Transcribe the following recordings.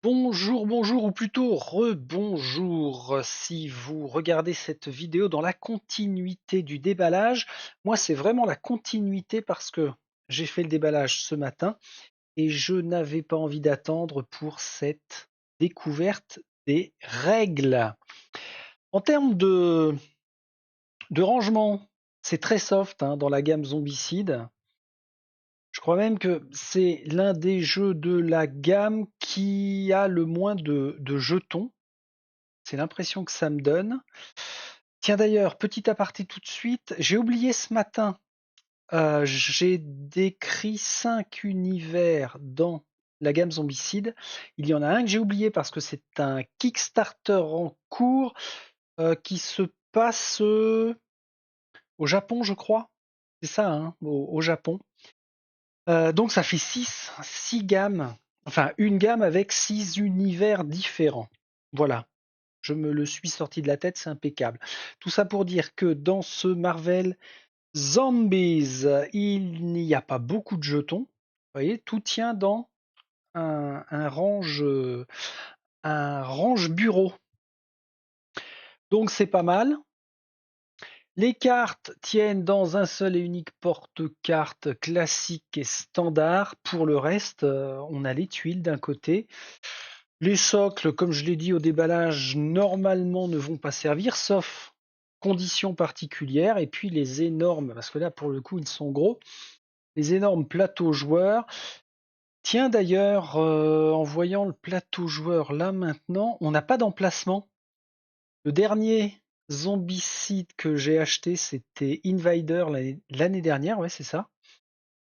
Bonjour, bonjour, ou plutôt rebonjour si vous regardez cette vidéo dans la continuité du déballage. Moi, c'est vraiment la continuité parce que j'ai fait le déballage ce matin et je n'avais pas envie d'attendre pour cette découverte des règles. En termes de rangement, c'est très soft hein, dans la gamme Zombicide. Je crois même que c'est l'un des jeux de la gamme qui a le moins de jetons. C'est l'impression que ça me donne. Tiens d'ailleurs, petit aparté tout de suite, j'ai oublié ce matin, j'ai décrit 5 univers dans la gamme Zombicide. Il y en a un que j'ai oublié parce que c'est un Kickstarter en cours qui se passe au Japon, je crois. C'est ça, hein, au Japon. Donc ça fait 6 gammes, enfin une gamme avec 6 univers différents. Voilà. Je me le suis sorti de la tête, c'est impeccable. Tout ça pour dire que dans ce Marvel Zombies, il n'y a pas beaucoup de jetons. Vous voyez, tout tient dans un range bureau. Donc c'est pas mal. Les cartes tiennent dans un seul et unique porte-cartes classique et standard. Pour le reste, on a les tuiles d'un côté. Les socles, comme je l'ai dit au déballage, normalement ne vont pas servir, sauf conditions particulières. Et puis les énormes, parce que là pour le coup ils sont gros, les énormes plateaux joueurs. Tiens d'ailleurs, en voyant le plateau joueur là maintenant, on n'a pas d'emplacement. Le dernier zombicide que j'ai acheté, c'était Invader l'année dernière, ouais c'est ça.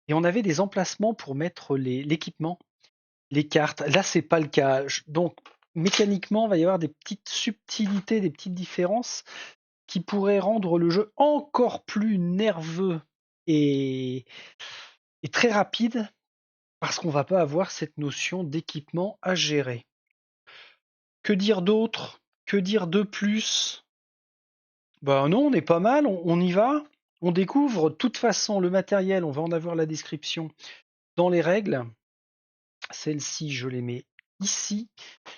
Et on avait des emplacements pour mettre l'équipement. Les cartes. Là, c'est pas le cas. Donc, mécaniquement, il va y avoir des petites subtilités, des petites différences qui pourraient rendre le jeu encore plus nerveux et, et très rapide parce qu'on va pas avoir cette notion d'équipement à gérer. Que dire d'autre? Que dire de plus? Ben non, on est pas mal, on y va. On découvre. De toute façon, le matériel, on va en avoir la description dans les règles. Celles-ci, je les mets ici.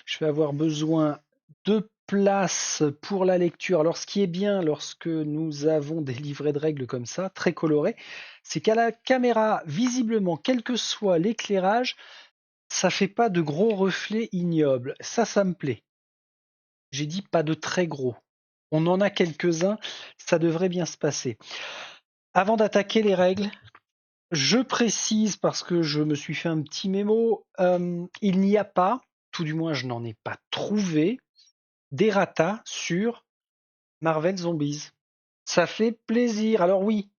Je vais avoir besoin de place pour la lecture. Alors, ce qui est bien lorsque nous avons des livrets de règles comme ça, très colorés, c'est qu'à la caméra, visiblement, quel que soit l'éclairage, ça fait pas de gros reflets ignobles. Ça me plaît. J'ai dit pas de très gros. On en a quelques-uns, ça devrait bien se passer. Avant d'attaquer les règles, je précise parce que je me suis fait un petit mémo, il n'y a pas, tout du moins je n'en ai pas trouvé, d'errata sur Marvel Zombies. Ça fait plaisir. Alors oui,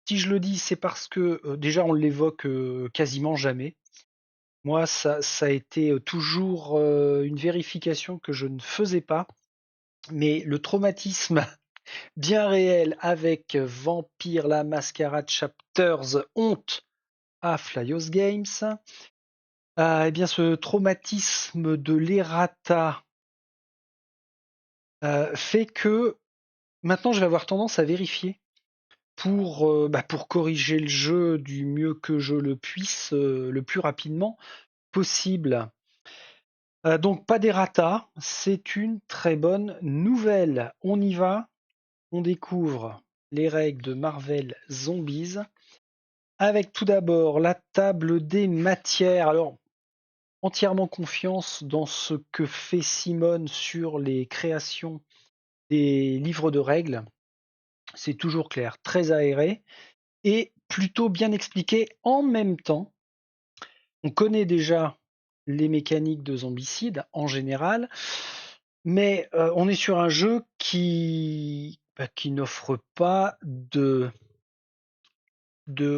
si je le dis, c'est parce que déjà on l'évoque quasiment jamais. Moi, ça a été toujours une vérification que je ne faisais pas, mais le traumatisme bien réel avec Vampire la Mascarade Chapters Honte à Flyos Games. Eh bien, ce traumatisme de l'errata fait que maintenant je vais avoir tendance à vérifier pour corriger le jeu du mieux que je le puisse, le plus rapidement possible. Donc pas d'errata, c'est une très bonne nouvelle. On y va, on découvre les règles de Marvel Zombies avec tout d'abord la table des matières. Alors entièrement confiance dans ce que fait Simone sur les créations des livres de règles. C'est toujours clair, très aéré et plutôt bien expliqué en même temps. On connaît déjà les mécaniques de Zombicide en général, mais on est sur un jeu qui n'offre pas de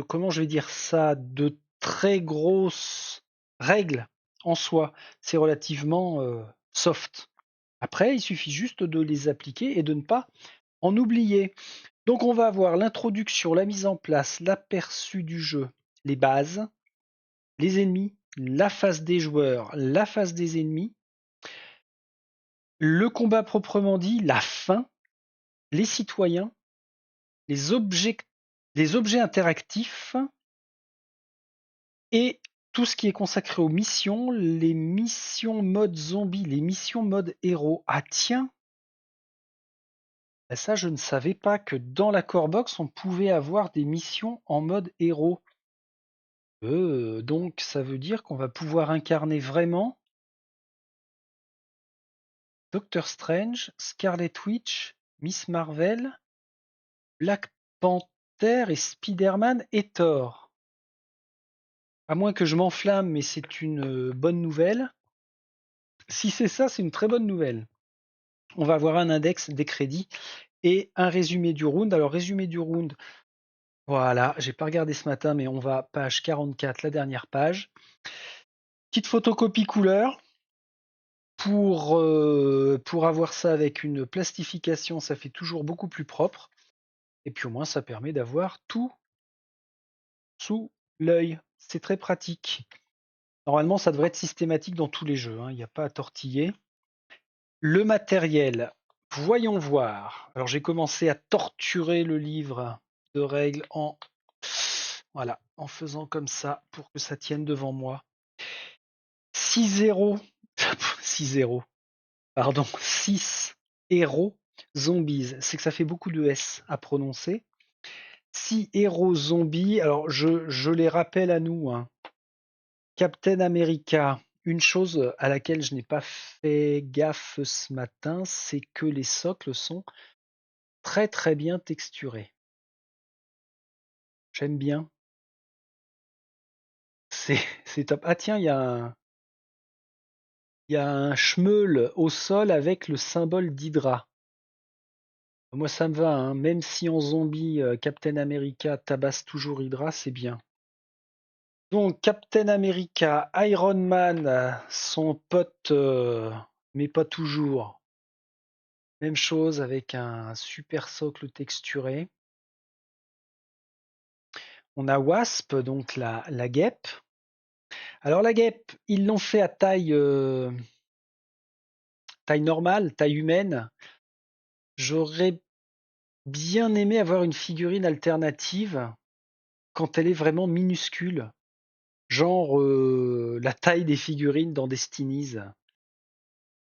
comment je vais dire ça, de très grosses règles en soi. C'est relativement soft. Après, il suffit juste de les appliquer et de ne pas en oublier. Donc on va avoir l'introduction, la mise en place, l'aperçu du jeu, les bases, les ennemis, la phase des joueurs, la phase des ennemis, le combat proprement dit, la fin, les citoyens, les objets, les objets interactifs et tout ce qui est consacré aux missions, les missions mode zombie, les missions mode héros. Ah tiens, ça je ne savais pas que dans la core box on pouvait avoir des missions en mode héros. Donc ça veut dire qu'on va pouvoir incarner vraiment Doctor Strange, Scarlet Witch, Miss Marvel, Black Panther et Spider-Man et Thor. À moins que je m'enflamme, mais c'est une bonne nouvelle. Si c'est ça, c'est une très bonne nouvelle. On va avoir un index des crédits et un résumé du round. Alors, résumé du round, voilà, j'ai pas regardé ce matin, mais on va page 44, la dernière page. Petite photocopie couleur. Pour avoir ça avec une plastification, ça fait toujours beaucoup plus propre. Et puis au moins, ça permet d'avoir tout sous l'œil. C'est très pratique. Normalement, ça devrait être systématique dans tous les jeux, hein. Il n'y a pas à tortiller. Le matériel, voyons voir. Alors j'ai commencé à torturer le livre de règles voilà, en faisant comme ça pour que ça tienne devant moi. 6-0, 6-0, pardon, 6 héros zombies. C'est que ça fait beaucoup de S à prononcer. 6 héros zombies. Alors je les rappelle à nous, hein. Captain America. Une chose à laquelle je n'ai pas fait gaffe ce matin, c'est que les socles sont très très bien texturés. J'aime bien. C'est top. Ah tiens, il y a un schmeul au sol avec le symbole d'Hydra. Moi ça me va, hein. Même si en zombie, Captain America tabasse toujours Hydra, c'est bien. Donc Captain America, Iron Man, son pote, mais pas toujours. Même chose avec un super socle texturé. On a Wasp, donc la guêpe. Alors la guêpe, ils l'ont fait à taille normale, taille humaine. J'aurais bien aimé avoir une figurine alternative quand elle est vraiment minuscule. Genre la taille des figurines dans Destinies,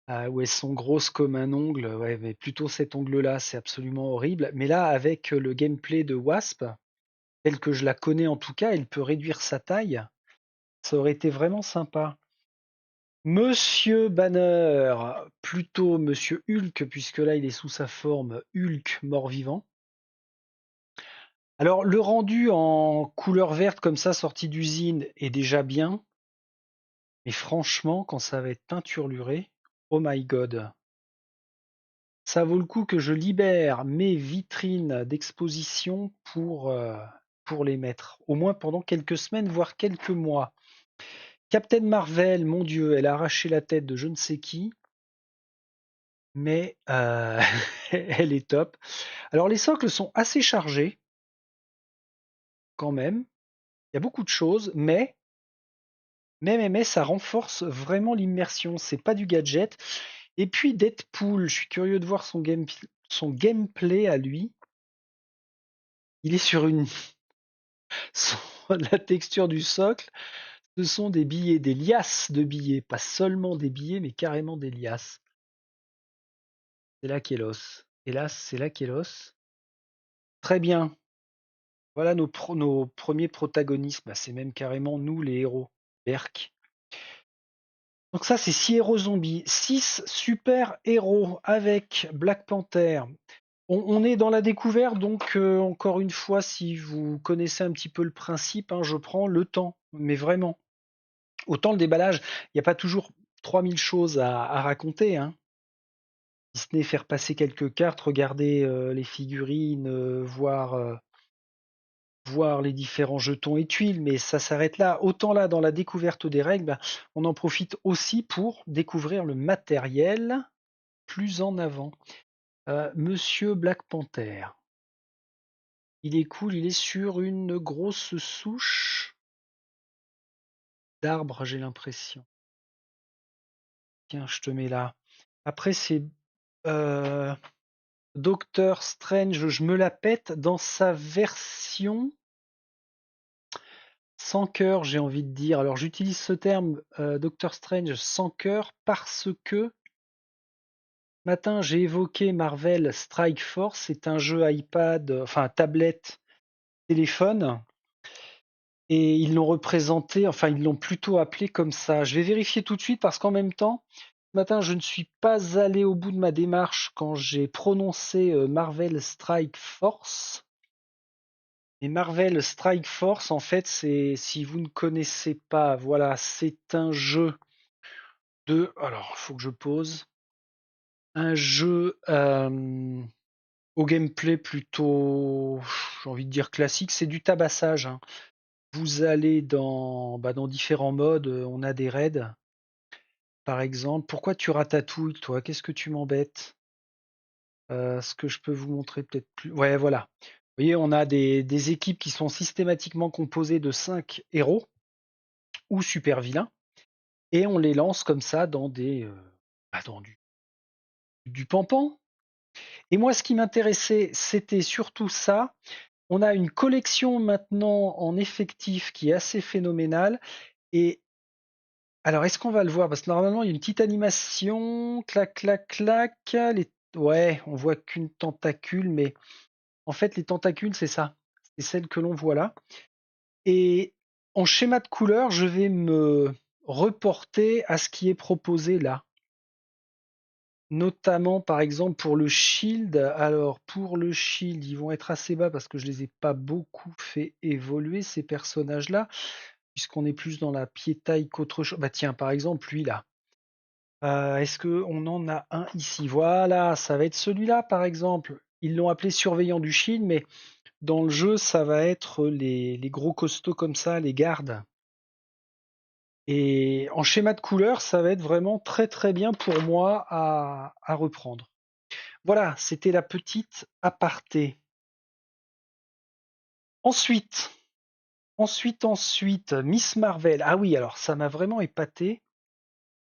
où elles sont grosses comme un ongle. Ouais, mais plutôt cet ongle-là, c'est absolument horrible. Mais là, avec le gameplay de Wasp, tel que je la connais en tout cas, elle peut réduire sa taille. Ça aurait été vraiment sympa. Monsieur Banner, plutôt Monsieur Hulk, puisque là il est sous sa forme Hulk mort-vivant. Alors le rendu en couleur verte comme ça, sorti d'usine, est déjà bien. Mais franchement, quand ça va être teinturluré, oh my god. Ça vaut le coup que je libère mes vitrines d'exposition pour les mettre. Au moins pendant quelques semaines, voire quelques mois. Captain Marvel, mon Dieu, elle a arraché la tête de je ne sais qui, mais elle est top. Alors les socles sont assez chargés, quand même. Il y a beaucoup de choses, mais ça renforce vraiment l'immersion. C'est pas du gadget. Et puis Deadpool, je suis curieux de voir son gameplay à lui. Il est sur la texture du socle. Ce sont des billets, des liasses de billets, pas seulement des billets, mais carrément des liasses. C'est là qu'est l'os. Hélas, c'est là qu'est l'os. Très bien. Voilà nos premiers protagonistes. Bah, c'est même carrément nous les héros. Berk. Donc ça, c'est 6 héros zombies. 6 super héros avec Black Panther. On est dans la découverte, donc encore une fois, si vous connaissez un petit peu le principe, hein, je prends le temps, mais vraiment. Autant le déballage, il n'y a pas toujours 3000 choses à raconter, hein. Si ce n'est faire passer quelques cartes, regarder les figurines, voir les différents jetons et tuiles, mais ça s'arrête là. Autant là, dans la découverte des règles, bah, on en profite aussi pour découvrir le matériel plus en avant. Monsieur Black Panther, il est cool, il est sur une grosse souche d'arbre, j'ai l'impression. Tiens, je te mets là. Après, c'est Doctor Strange, je me la pète dans sa version sans cœur, j'ai envie de dire. Alors j'utilise ce terme Doctor Strange sans cœur parce que ce matin j'ai évoqué Marvel Strike Force. C'est un jeu iPad, enfin tablette, téléphone, et ils l'ont représenté, enfin ils l'ont plutôt appelé comme ça. Je vais vérifier tout de suite parce qu'en même temps, ce matin je ne suis pas allé au bout de ma démarche quand j'ai prononcé Marvel Strike Force. Et Marvel Strike Force, en fait, c'est, si vous ne connaissez pas, voilà, c'est un jeu de, alors, il faut que je pose, un jeu au gameplay plutôt, j'ai envie de dire classique, c'est du tabassage, hein. Vous allez dans différents modes, on a des raids, par exemple. Pourquoi tu ratatouilles, toi? Qu'est-ce que tu m'embêtes? Ce que je peux vous montrer peut-être plus. Ouais, voilà. Vous voyez, on a des équipes qui sont systématiquement composées de 5 héros ou super vilains, et on les lance comme ça dans du pampan. Et moi, ce qui m'intéressait, c'était surtout ça. On a une collection maintenant en effectif qui est assez phénoménale. Et alors, est-ce qu'on va le voir? Parce que normalement, il y a une petite animation, clac, clac, clac. Ouais, on voit qu'une tentacule, mais en fait, les tentacules, c'est ça. C'est celle que l'on voit là. Et en schéma de couleur, je vais me reporter à ce qui est proposé là. Notamment, par exemple, pour le shield. Alors, pour le shield, ils vont être assez bas parce que je les ai pas beaucoup fait évoluer, ces personnages-là, puisqu'on est plus dans la pied-taille qu'autre chose. Bah tiens, par exemple, lui là. Est-ce qu'on en a un ici? Voilà, ça va être celui-là, par exemple. Ils l'ont appelé surveillant du shield, mais dans le jeu, ça va être les gros costauds comme ça, les gardes. Et en schéma de couleur, ça va être vraiment très très bien pour moi à reprendre. Voilà, c'était la petite aparté. Ensuite, ensuite, Miss Marvel. Ah oui, alors ça m'a vraiment épaté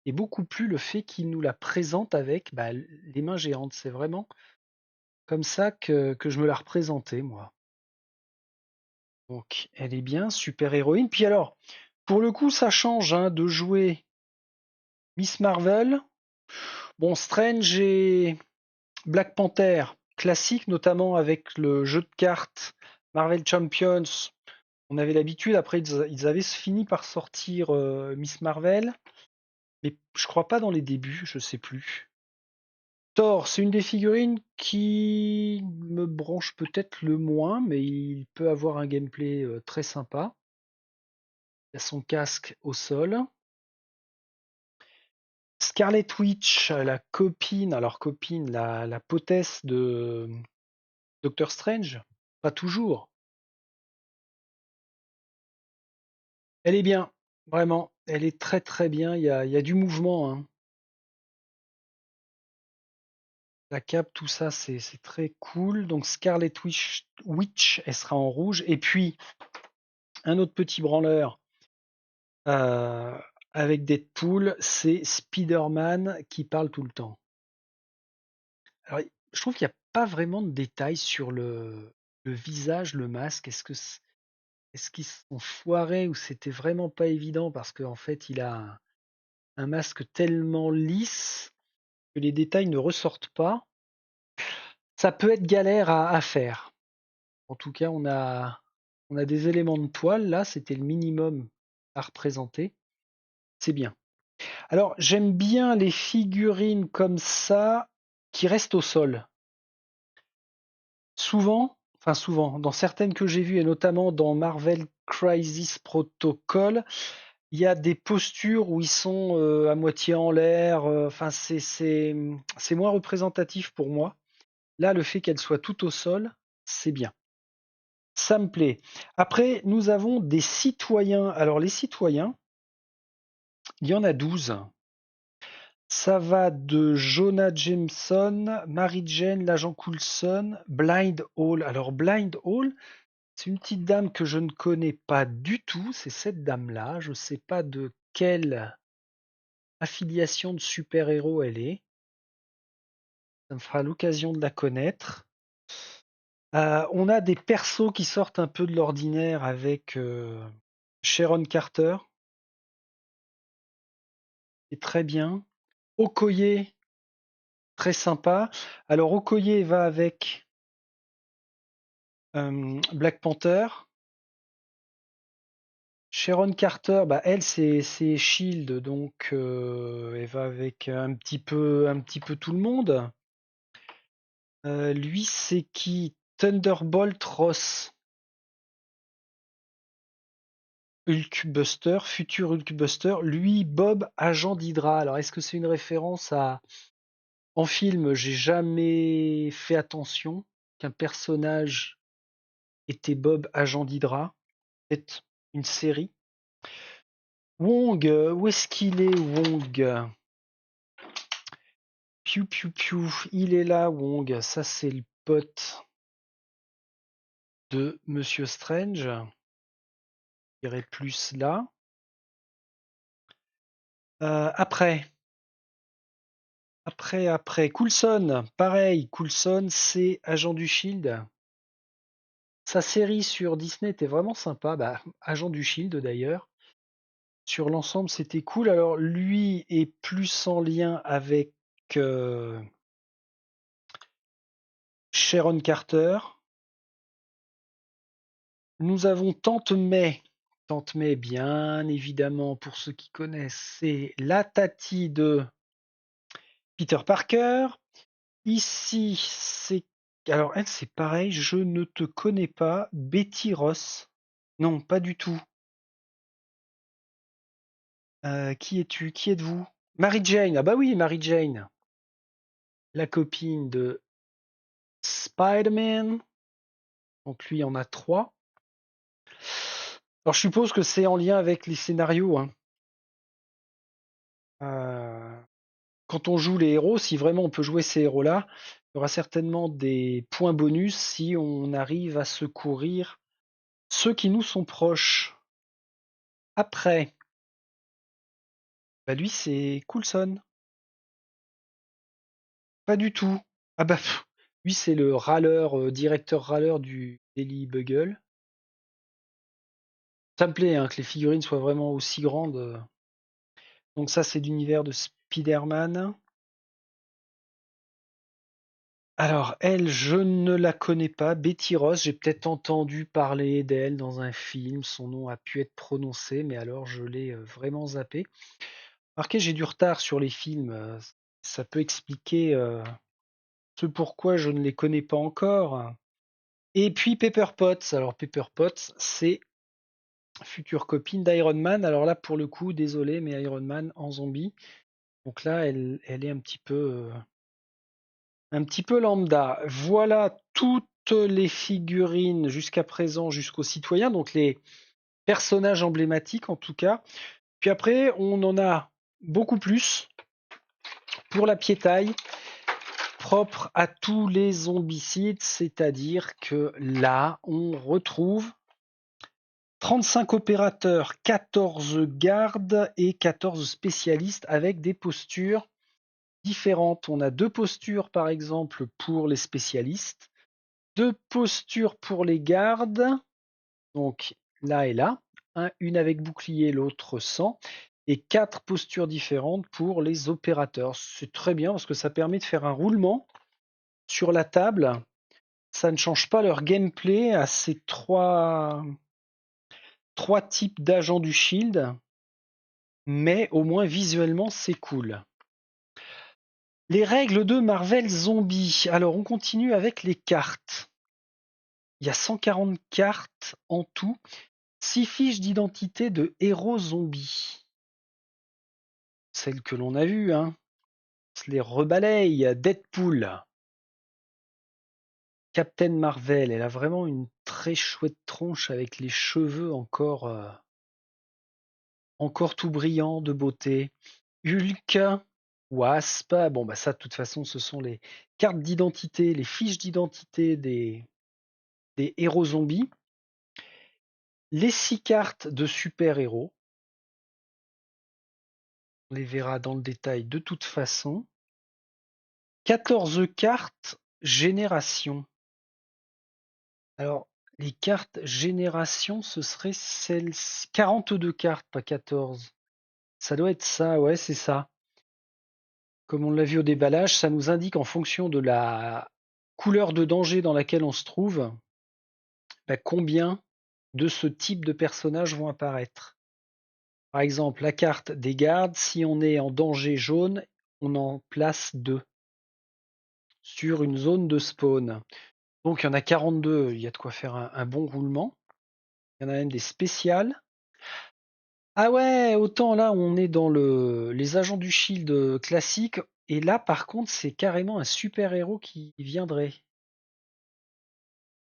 et beaucoup plu le fait qu'il nous la présente avec les mains géantes. C'est vraiment comme ça que je me la représentais, moi. Donc, elle est bien, super héroïne. Puis alors, pour le coup, ça change hein, de jouer Miss Marvel. Bon, Strange et Black Panther, classique, notamment avec le jeu de cartes Marvel Champions. On avait l'habitude, après ils avaient fini par sortir Miss Marvel, mais je crois pas dans les débuts, je sais plus. Thor, c'est une des figurines qui me branche peut-être le moins, mais il peut avoir un gameplay très sympa. Il a son casque au sol. Scarlet Witch, la copine, alors copine, la potesse de Doctor Strange, pas toujours. Elle est bien, vraiment. Elle est très très bien. Il y a du mouvement, hein. La cape, tout ça, c'est très cool. Donc Scarlet Witch, elle sera en rouge. Et puis, un autre petit branleur euh, avec Deadpool, c'est Spider-Man qui parle tout le temps. Alors, je trouve qu'il n'y a pas vraiment de détails sur le visage, le masque. Est-ce qu'ils se sont foirés ou c'était vraiment pas évident parce qu'en fait, il a un masque tellement lisse que les détails ne ressortent pas. Ça peut être galère à faire. En tout cas, on a des éléments de toile. Là, c'était le minimum à représenter. C'est bien. Alors, j'aime bien les figurines comme ça qui restent au sol. Souvent, enfin souvent, dans certaines que j'ai vues, et notamment dans Marvel Crisis Protocol, il y a des postures où ils sont à moitié en l'air. Enfin, c'est moins représentatif pour moi. Là, le fait qu'elle soit tout au sol, c'est bien. Ça me plaît. Après, nous avons des citoyens. Alors, les citoyens, il y en a 12. Ça va de Jonah Jameson, Mary Jane, l'agent Coulson, Blind Hall. Alors, Blind Hall, c'est une petite dame que je ne connais pas du tout. C'est cette dame-là. Je ne sais pas de quelle affiliation de super-héros elle est. Ça me fera l'occasion de la connaître. On a des persos qui sortent un peu de l'ordinaire avec Sharon Carter, qui est très bien. Okoye, très sympa. Alors Okoye va avec Black Panther. Sharon Carter, bah elle c'est Shield, donc elle va avec un petit peu tout le monde. Lui c'est qui? Thunderbolt Ross, Hulkbuster, futur Hulkbuster. Lui Bob, agent d'Hydra. Alors est-ce que c'est une référence à... En film, j'ai jamais fait attention qu'un personnage était Bob, agent d'Hydra. Peut-être une série. Wong, où est-ce qu'il est, Wong? Piou piou piou, il est là, Wong. Ça, c'est le pote de Monsieur Strange. Je dirais plus là. Après. Coulson, pareil. Coulson, c'est Agent du Shield. Sa série sur Disney était vraiment sympa. Bah, Agent du Shield d'ailleurs. Sur l'ensemble, c'était cool. Alors, lui est plus en lien avec Sharon Carter. Nous avons Tante May. Tante May, bien évidemment, pour ceux qui connaissent, c'est la Tati de Peter Parker. Ici, c'est... Alors, elle, c'est pareil, je ne te connais pas. Betty Ross. Non, pas du tout. Qui es-tu? Qui êtes-vous? Mary Jane. Ah bah oui, Mary Jane. La copine de Spider-Man. Donc lui, il y en a 3. Alors, je suppose que c'est en lien avec les scénarios, hein. Quand on joue les héros, si vraiment on peut jouer ces héros-là, il y aura certainement des points bonus si on arrive à secourir ceux qui nous sont proches. Après, bah lui c'est Coulson. Pas du tout. Ah bah lui c'est le râleur, directeur râleur du Daily Bugle. Ça me plaît hein, que les figurines soient vraiment aussi grandes. Donc ça c'est l'univers de Spider-Man. Alors, elle, je ne la connais pas. Betty Ross, j'ai peut-être entendu parler d'elle dans un film. Son nom a pu être prononcé, mais alors je l'ai vraiment zappé. Remarquez, j'ai du retard sur les films. Ça peut expliquer ce pourquoi je ne les connais pas encore. Et puis Pepper Potts. Alors, Pepper Potts, c'est future copine d'Iron Man. Alors là, pour le coup, désolé, mais Iron Man en zombie. Donc là, elle est un petit peu lambda. Voilà toutes les figurines jusqu'à présent, jusqu'aux citoyens, donc les personnages emblématiques en tout cas. Puis après, on en a beaucoup plus pour la piétaille, propre à tous les zombicides, c'est-à-dire que là, on retrouve 35 opérateurs, 14 gardes et 14 spécialistes avec des postures différentes. On a deux postures par exemple pour les spécialistes, deux postures pour les gardes, donc là et là, une avec bouclier, l'autre sans, et quatre postures différentes pour les opérateurs. C'est très bien parce que ça permet de faire un roulement sur la table. Ça ne change pas leur gameplay à ces trois types d'agents du Shield, mais au moins visuellement c'est cool. Les règles de Marvel Zombie. Alors on continue avec les cartes. Il y a 140 cartes en tout. 6 fiches d'identité de héros zombies. Celles que l'on a vues, hein. On se les rebalaye. Deadpool. Captain Marvel, elle a vraiment une très chouette tronche avec les cheveux encore tout brillants de beauté. Hulk, Wasp, bon bah ça de toute façon ce sont les cartes d'identité, les fiches d'identité des héros zombies. Les 6 cartes de super-héros. On les verra dans le détail de toute façon. 14 cartes génération. Alors, les cartes génération, ce serait celle 42 cartes, pas 14. Ça doit être ça, ouais, c'est ça. Comme on l'a vu au déballage, ça nous indique en fonction de la couleur de danger dans laquelle on se trouve, combien de ce type de personnages vont apparaître. Par exemple, la carte des gardes, si on est en danger jaune, on en place 2 sur une zone de spawn. Donc il y en a 42, il y a de quoi faire un bon roulement. Il y en a même des spéciales. Ah ouais, autant là on est dans les agents du Shield classiques, et là par contre c'est carrément un super-héros qui viendrait.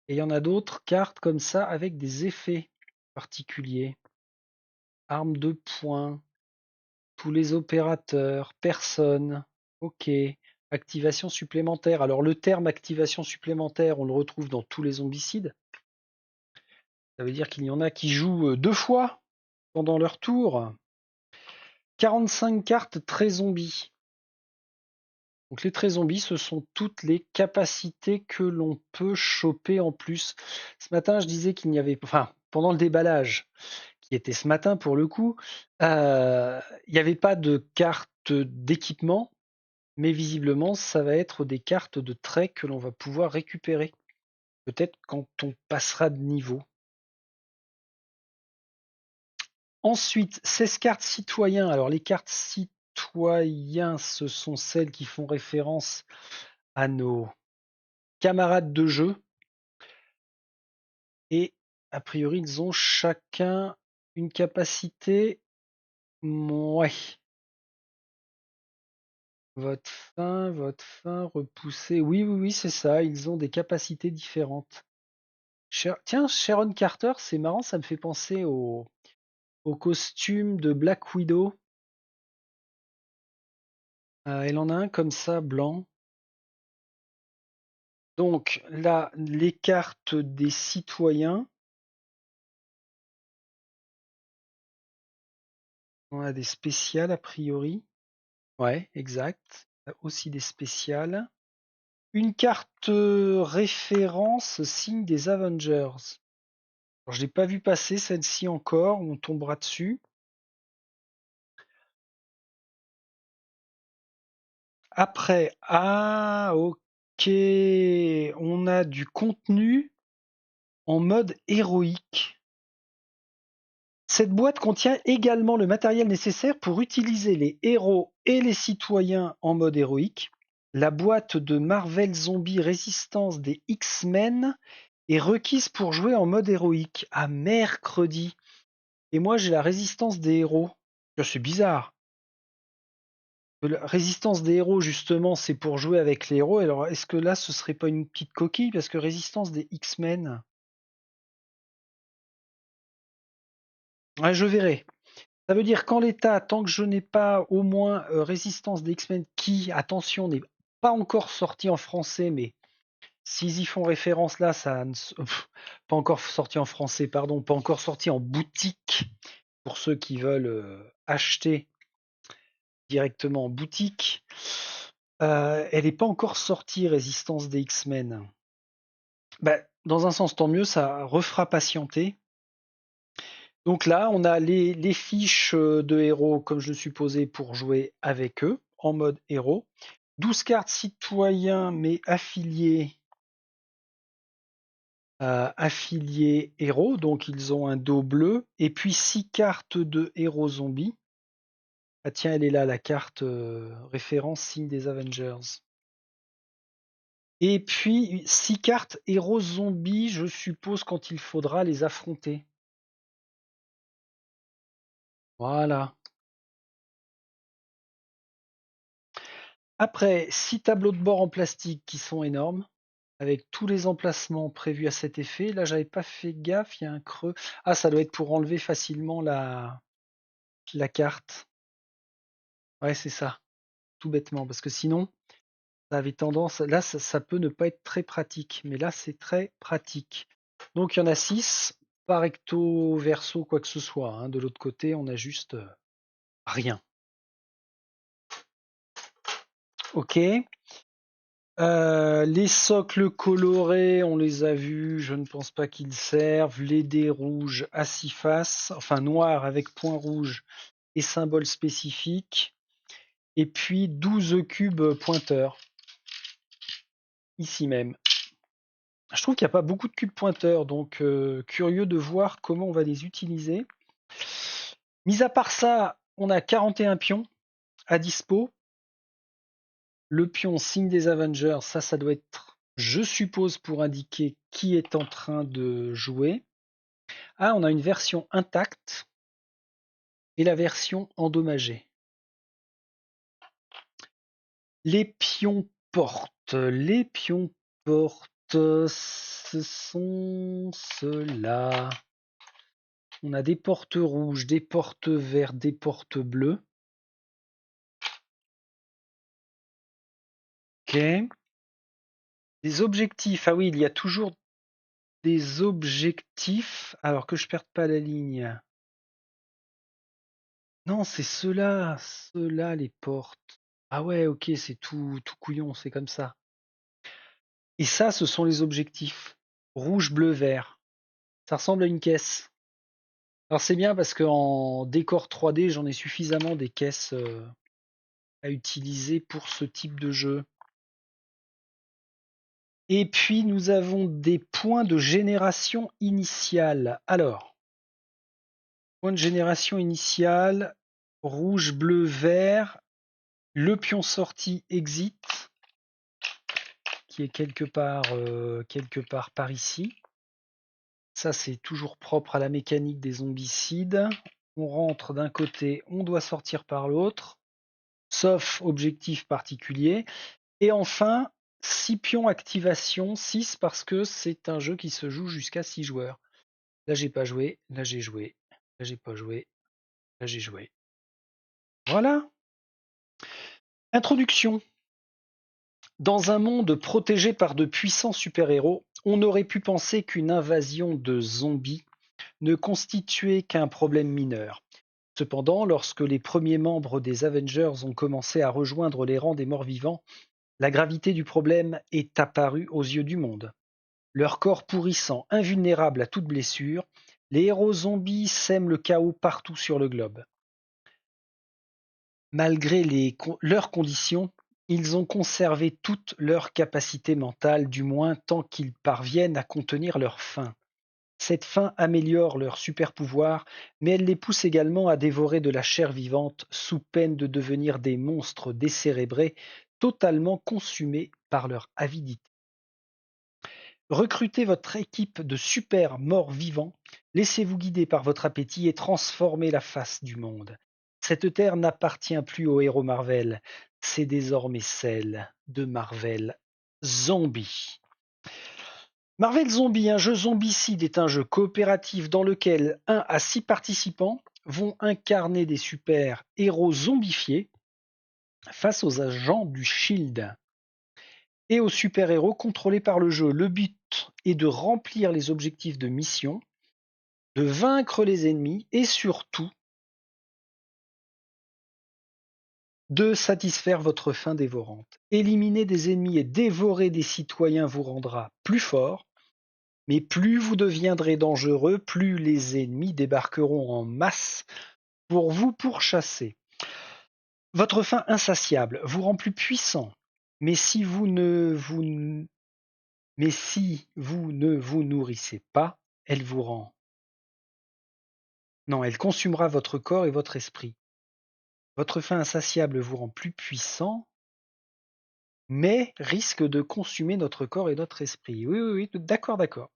Et il y en a d'autres cartes comme ça avec des effets particuliers. Arme de poing, tous les opérateurs, personne. Ok. Activation supplémentaire. Alors le terme activation supplémentaire, on le retrouve dans tous les zombicides. Ça veut dire qu'il y en a qui jouent 2 fois pendant leur tour. 45 cartes très zombies. Donc les très zombies, ce sont toutes les capacités que l'on peut choper en plus. Ce matin, je disais qu'il n'y avait, enfin, pendant le déballage, qui était ce matin pour le coup, il n'y avait pas de carte d'équipement, mais visiblement, ça va être des cartes de traits que l'on va pouvoir récupérer. Peut-être quand on passera de niveau. Ensuite, 16 cartes citoyens. Alors les cartes citoyens, ce sont celles qui font référence à nos camarades de jeu. Et a priori, ils ont chacun une capacité. Ouais. Votre fin, repousser. Oui, oui, oui, c'est ça. Ils ont des capacités différentes. Tiens, Sharon Carter, c'est marrant, ça me fait penser au costume de Black Widow. Elle en a un comme ça, blanc. Donc là, les cartes des citoyens. On a des spéciales a priori. Ouais, exact. Aussi des spéciales. Une carte référence signe des Avengers. Alors, je l'ai pas vu passer celle-ci encore, on tombera dessus. Après, ah ok, on a du contenu en mode héroïque. Cette boîte contient également le matériel nécessaire pour utiliser les héros et les citoyens en mode héroïque. La boîte de Marvel Zombie Résistance des X-Men est requise pour jouer en mode héroïque à mercredi. Et moi, j'ai la résistance des héros. C'est bizarre. La résistance des héros, justement, c'est pour jouer avec les héros. Alors, est-ce que là, ce serait pas une petite coquille? Parce que résistance des X-Men. Ouais, je verrai. Ça veut dire qu'en l'état, tant que je n'ai pas au moins résistance des X-Men qui, attention, n'est pas encore sorti en français, mais s'ils y font référence là, ça ne... pas encore sorti en français, pardon, pas encore sorti en boutique pour ceux qui veulent acheter directement en boutique. Elle n'est pas encore sortie, Résistance des X-Men. Dans un sens, tant mieux, ça refera patienter. Donc là, on a les fiches de héros, comme je le supposais, pour jouer avec eux, en mode héros. 12 cartes citoyens, mais affiliés héros, donc ils ont un dos bleu. Et puis 6 cartes de héros zombies. Ah tiens, elle est là, la carte référence signe des Avengers. Et puis 6 cartes héros zombies, je suppose, quand il faudra les affronter. Voilà. Après, 6 tableaux de bord en plastique qui sont énormes, avec tous les emplacements prévus à cet effet. Là, j'avais pas fait gaffe, il y a un creux. Ah, ça doit être pour enlever facilement la carte. Ouais, c'est ça, tout bêtement, parce que sinon, ça avait tendance. Là, ça peut ne pas être très pratique, mais là, c'est très pratique. Donc, il y en a 6, pas recto, verso, quoi que ce soit, hein. De l'autre côté, on a juste rien. Ok. Les socles colorés, on les a vus, je ne pense pas qu'ils servent. Les dés rouges à 6 faces, enfin noirs avec point rouge et symbole spécifique. Et puis 12 cubes pointeurs, ici même. Je trouve qu'il n'y a pas beaucoup de cubes pointeurs, donc curieux de voir comment on va les utiliser. Mis à part ça, on a 41 pions à dispo. Le pion signe des Avengers, ça doit être, je suppose, pour indiquer qui est en train de jouer. Ah, on a une version intacte et la version endommagée. Les pions portent. Les pions portent, ce sont ceux-là. On a des portes rouges, des portes vertes, des portes bleues. Ok. Des objectifs. Ah oui, il y a toujours des objectifs. Alors que je perde pas la ligne. Non, c'est ceux-là. Ceux-là, les portes. Ah ouais, ok, c'est tout couillon, c'est comme ça. Et ça, ce sont les objectifs. Rouge, bleu, vert. Ça ressemble à une caisse. Alors c'est bien parce qu'en décor 3D, j'en ai suffisamment des caisses à utiliser pour ce type de jeu. Et puis nous avons des points de génération initiale. Alors, point de génération initiale, rouge, bleu, vert, le pion sorti exit, qui est quelque part par ici. Ça, c'est toujours propre à la mécanique des zombicides. On rentre d'un côté, on doit sortir par l'autre, sauf objectif particulier. Et enfin, 6 pions activation, 6 parce que c'est un jeu qui se joue jusqu'à 6 joueurs. Là, j'ai pas joué, là, j'ai joué, là, j'ai pas joué, là, j'ai joué. Voilà. Introduction. Dans un monde protégé par de puissants super-héros, on aurait pu penser qu'une invasion de zombies ne constituait qu'un problème mineur. Cependant, lorsque les premiers membres des Avengers ont commencé à rejoindre les rangs des morts-vivants, la gravité du problème est apparue aux yeux du monde. Leurs corps pourrissant, invulnérables à toute blessure, les héros zombies sèment le chaos partout sur le globe. Malgré leurs conditions, ils ont conservé toute leur capacité mentale, du moins tant qu'ils parviennent à contenir leur faim. Cette faim améliore leurs super-pouvoirs, mais elle les pousse également à dévorer de la chair vivante sous peine de devenir des monstres décérébrés, totalement consumés par leur avidité. Recrutez votre équipe de super morts-vivants, laissez-vous guider par votre appétit et transformez la face du monde. Cette terre n'appartient plus aux héros Marvel, c'est désormais celle de Marvel Zombie. Marvel Zombie, un jeu zombicide, est un jeu coopératif dans lequel 1 à 6 participants vont incarner des super-héros zombifiés face aux agents du Shield et aux super-héros contrôlés par le jeu. Le but est de remplir les objectifs de mission, de vaincre les ennemis et surtout de satisfaire votre faim dévorante. Éliminer des ennemis et dévorer des citoyens vous rendra plus fort, mais plus vous deviendrez dangereux, plus les ennemis débarqueront en masse pour vous pourchasser. Votre faim insatiable vous rend plus puissant, mais si vous ne vous nourrissez pas, elle vous rend. Non, elle consumera votre corps et votre esprit. Votre faim insatiable vous rend plus puissant, mais risque de consumer notre corps et notre esprit. Oui, d'accord.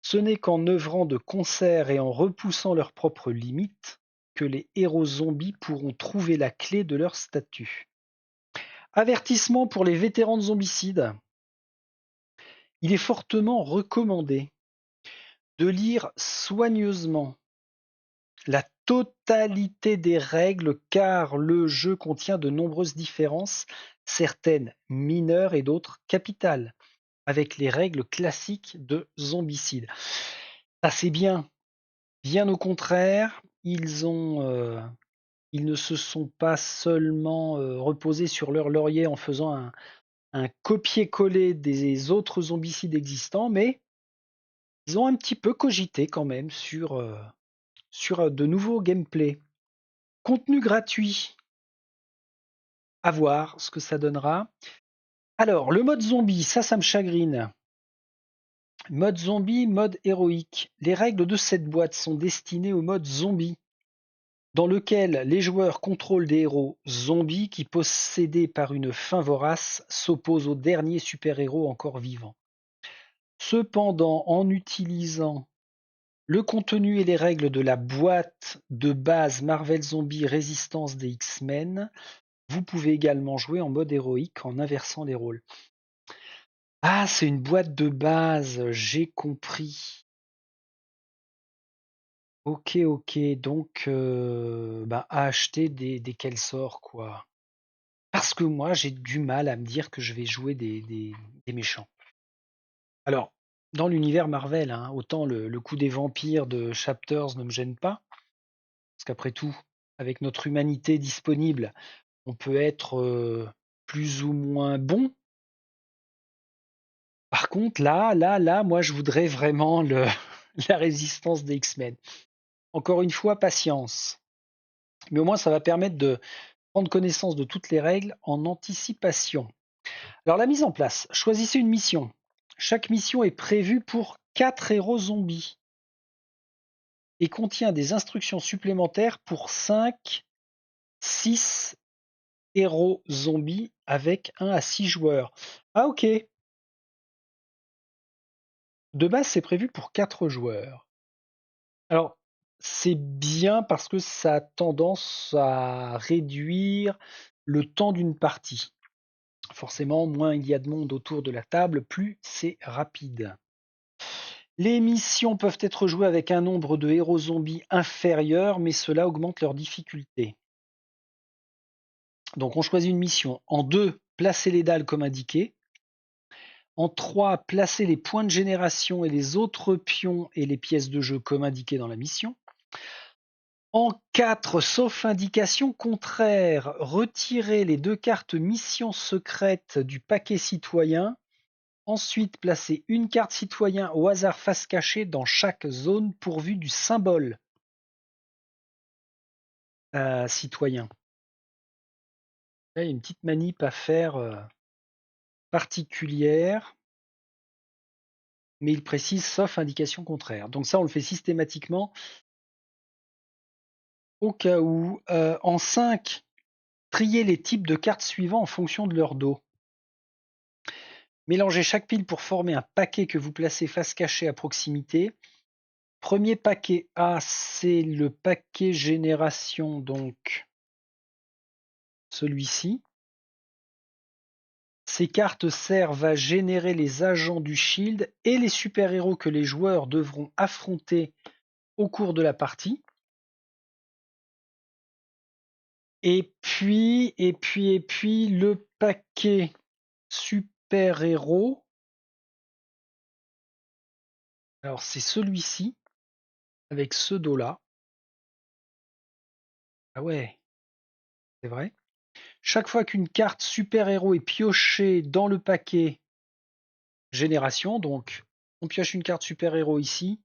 Ce n'est qu'en œuvrant de concert et en repoussant leurs propres limites que les héros zombies pourront trouver la clé de leur statut. Avertissement pour les vétérans de zombicide. Il est fortement recommandé de lire soigneusement la totalité des règles car le jeu contient de nombreuses différences, certaines mineures et d'autres capitales, avec les règles classiques de zombicide. Ça c'est bien. Bien au contraire, ils ne se sont pas seulement reposés sur leur laurier en faisant un copier-coller des autres zombicides existants, mais ils ont un petit peu cogité quand même sur de nouveaux gameplays. Contenu gratuit, à voir ce que ça donnera. Alors, le mode zombie, ça me chagrine. Mode zombie, mode héroïque. Les règles de cette boîte sont destinées au mode zombie, dans lequel les joueurs contrôlent des héros zombies qui, possédés par une faim vorace, s'opposent aux derniers super-héros encore vivants. Cependant, en utilisant le contenu et les règles de la boîte de base Marvel Zombie Résistance des X-Men, vous pouvez également jouer en mode héroïque en inversant les rôles. Ah, c'est une boîte de base, j'ai compris. Ok, donc à acheter dès qu'elle sort, quoi. Parce que moi, j'ai du mal à me dire que je vais jouer des méchants. Alors, dans l'univers Marvel, hein, autant le coup des vampires de Chapters ne me gêne pas, parce qu'après tout, avec notre humanité disponible, on peut être plus ou moins bon. Par contre, là, moi, je voudrais vraiment la résistance des X-Men. Encore une fois, patience. Mais au moins, ça va permettre de prendre connaissance de toutes les règles en anticipation. Alors, la mise en place. Choisissez une mission. Chaque mission est prévue pour 4 héros zombies et contient des instructions supplémentaires pour 5, 6 héros zombies avec 1 à 6 joueurs. Ah ok. De base, c'est prévu pour 4 joueurs. Alors, c'est bien parce que ça a tendance à réduire le temps d'une partie. Forcément, moins il y a de monde autour de la table, plus c'est rapide. Les missions peuvent être jouées avec un nombre de héros zombies inférieur, mais cela augmente leur difficulté. Donc on choisit une mission. En 2, placez les dalles comme indiqué. En 3, placez les points de génération et les autres pions et les pièces de jeu comme indiqué dans la mission. En 4, sauf indication contraire, retirez les 2 cartes mission secrète du paquet citoyen. Ensuite, placez une carte citoyen au hasard face cachée dans chaque zone pourvue du symbole citoyen. Là, il y a une petite manip à faire particulière, mais il précise sauf indication contraire. Donc ça, on le fait systématiquement au cas où. En 5, triez les types de cartes suivants en fonction de leur dos. Mélangez chaque pile pour former un paquet que vous placez face cachée à proximité. Premier paquet A, c'est le paquet génération, donc celui-ci. Ces cartes servent à générer les agents du Shield et les super-héros que les joueurs devront affronter au cours de la partie. Et puis, le paquet super-héros. Alors, c'est celui-ci, avec ce dos-là. Ah ouais, c'est vrai. Chaque fois qu'une carte super-héros est piochée dans le paquet génération, donc on pioche une carte super-héros ici,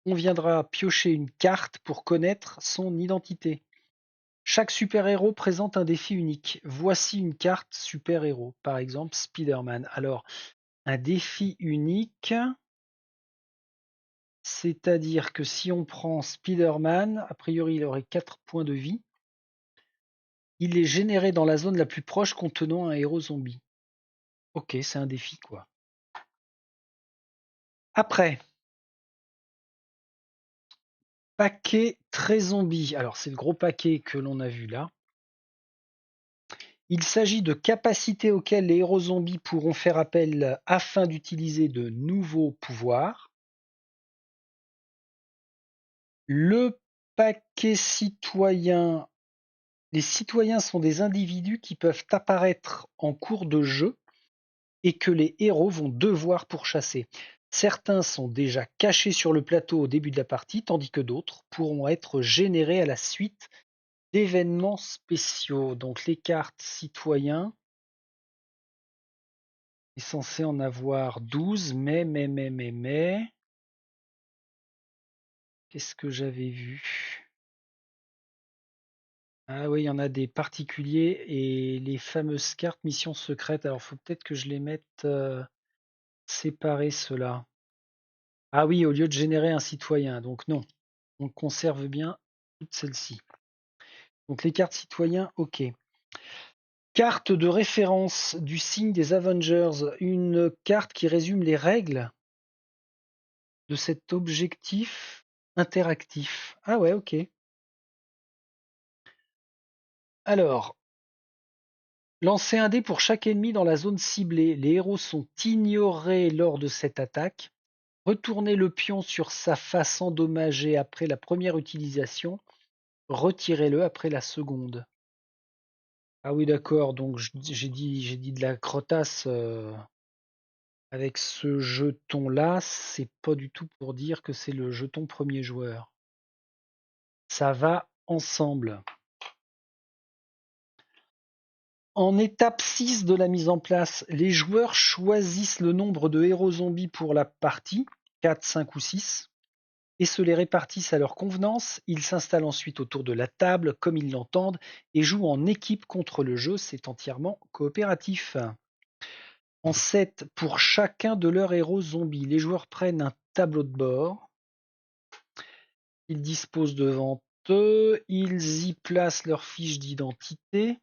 on viendra piocher une carte pour connaître son identité. Chaque super-héros présente un défi unique. Voici une carte super-héros, par exemple Spider-Man. Alors, un défi unique, c'est-à-dire que si on prend Spider-Man, a priori il aurait 4 points de vie. Il est généré dans la zone la plus proche contenant un héros zombie. Ok, c'est un défi quoi. Après, paquet très zombie. Alors c'est le gros paquet que l'on a vu là. Il s'agit de capacités auxquelles les héros zombies pourront faire appel afin d'utiliser de nouveaux pouvoirs. Le paquet citoyen. Les citoyens sont des individus qui peuvent apparaître en cours de jeu et que les héros vont devoir pourchasser. Certains sont déjà cachés sur le plateau au début de la partie, tandis que d'autres pourront être générés à la suite d'événements spéciaux. Donc les cartes citoyens. est censé en avoir 12, mais... Qu'est-ce que j'avais vu? Ah oui, il y en a des particuliers et les fameuses cartes missions secrètes. Alors, faut peut-être que je les mette séparés, ceux-là. Ah oui, au lieu de générer un citoyen. Donc non, on conserve bien toutes celles-ci. Donc les cartes citoyens, ok. Carte de référence du signe des Avengers. Une carte qui résume les règles de cet objectif interactif. Ah ouais, ok. Alors, lancez un dé pour chaque ennemi dans la zone ciblée. Les héros sont ignorés lors de cette attaque. Retournez le pion sur sa face endommagée après la première utilisation. Retirez-le après la seconde. Ah oui, d'accord. Donc j'ai dit de la crotasse avec ce jeton-là. C'est pas du tout pour dire que c'est le jeton premier joueur. Ça va ensemble. En étape 6 de la mise en place, les joueurs choisissent le nombre de héros zombies pour la partie, 4, 5 ou 6, et se les répartissent à leur convenance. Ils s'installent ensuite autour de la table, comme ils l'entendent, et jouent en équipe contre le jeu. C'est entièrement coopératif. En 7, pour chacun de leurs héros zombies, les joueurs prennent un tableau de bord. Ils disposent devant eux, ils y placent leur fiche d'identité.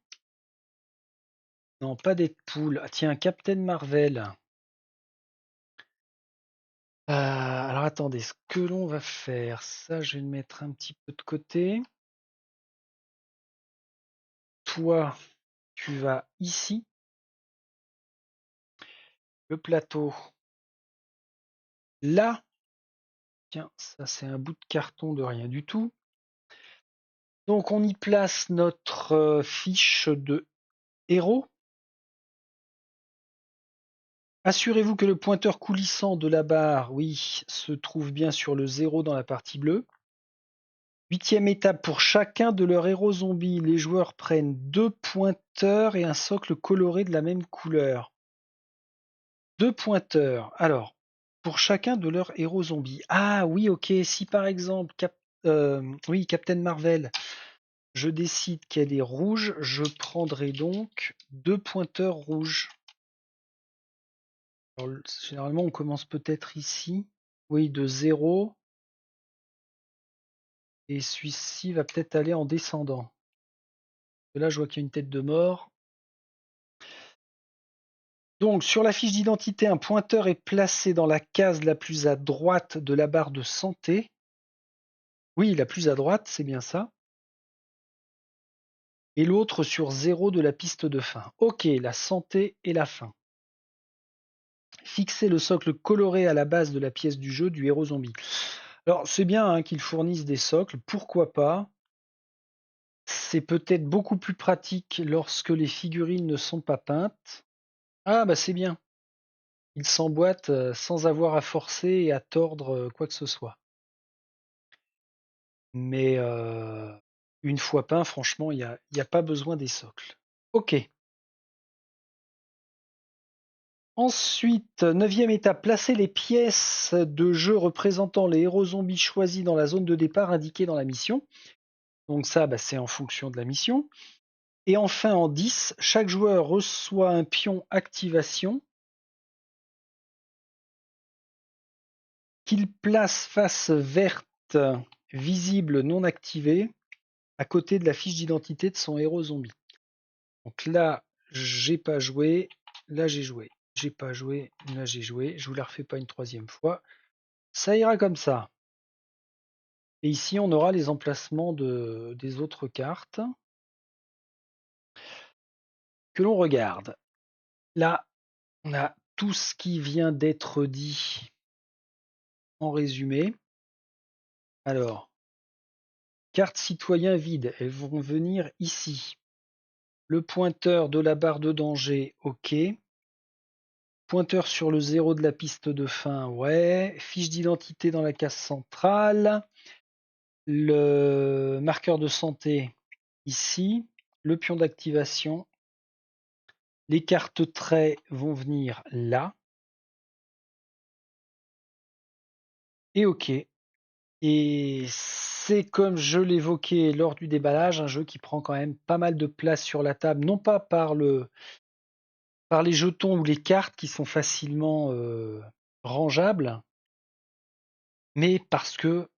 Non, pas Deadpool. Ah, tiens, Captain Marvel. Alors attendez, ce que l'on va faire, ça je vais le mettre un petit peu de côté. Toi, tu vas ici. Le plateau. Là. Tiens, ça c'est un bout de carton de rien du tout. Donc on y place notre fiche de héros. Assurez-vous que le pointeur coulissant de la barre, oui, se trouve bien sur le 0 dans la partie bleue. 8e étape, pour chacun de leurs héros zombies, les joueurs prennent 2 pointeurs et un socle coloré de la même couleur. 2 pointeurs. Alors, pour chacun de leurs héros zombies. Ah oui, ok. Si par exemple, oui, Captain Marvel, je décide qu'elle est rouge, je prendrai donc 2 pointeurs rouges. Alors, généralement, on commence peut-être ici. Oui, de 0. Et celui-ci va peut-être aller en descendant. Là, je vois qu'il y a une tête de mort. Donc, sur la fiche d'identité, un pointeur est placé dans la case la plus à droite de la barre de santé. Oui, la plus à droite, c'est bien ça. Et l'autre sur 0 de la piste de fin. Ok, la santé et la fin. Fixez le socle coloré à la base de la pièce du jeu du héros zombie. Alors, c'est bien hein, qu'ils fournissent des socles, pourquoi pas. C'est peut-être beaucoup plus pratique lorsque les figurines ne sont pas peintes. Ah, bah c'est bien. Ils s'emboîtent sans avoir à forcer et à tordre quoi que ce soit. Mais une fois peint, franchement, il n'y a pas besoin des socles. Ok. Ensuite, 9e étape, placez les pièces de jeu représentant les héros zombies choisis dans la zone de départ indiquée dans la mission. Donc ça, bah, c'est en fonction de la mission. Et enfin, en 10, chaque joueur reçoit un pion activation qu'il place face verte, visible, non activée, à côté de la fiche d'identité de son héros zombie. Donc là, j'ai pas joué, là j'ai joué. J'ai pas joué, là j'ai joué. Je vous la refais pas une troisième fois. Ça ira comme ça. Et ici, on aura les emplacements des autres cartes que l'on regarde. Là, on a tout ce qui vient d'être dit en résumé. Alors, cartes citoyens vides, elles vont venir ici. Le pointeur de la barre de danger, OK. Pointeur sur le 0 de la piste de fin, ouais. Fiche d'identité dans la case centrale. Le marqueur de santé ici. Le pion d'activation Les cartes traits vont venir là. Et OK. Et c'est comme je l'évoquais lors du déballage, un jeu qui prend quand même pas mal de place sur la table, non pas par les jetons ou les cartes qui sont facilement rangeables, mais parce que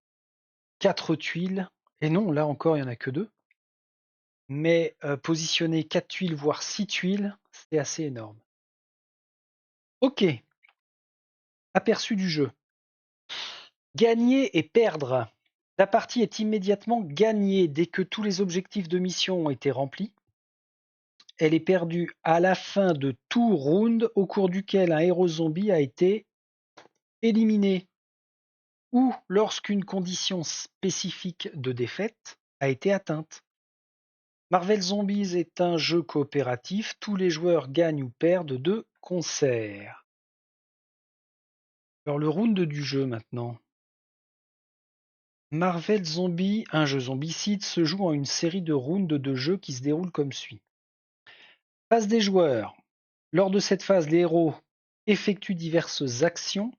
4 tuiles, et non, là encore il n'y en a que 2, mais positionner 4 tuiles, voire 6 tuiles, c'est assez énorme. OK, aperçu du jeu. Gagner et perdre. La partie est immédiatement gagnée dès que tous les objectifs de mission ont été remplis. Elle est perdue à la fin de tout round au cours duquel un héros zombie a été éliminé ou lorsqu'une condition spécifique de défaite a été atteinte. Marvel Zombies est un jeu coopératif, tous les joueurs gagnent ou perdent de concert. Alors le round du jeu maintenant. Marvel Zombie, un jeu zombicide, se joue en une série de rounds de jeu qui se déroulent comme suit. Phase des joueurs. Lors de cette phase, les héros effectuent diverses actions,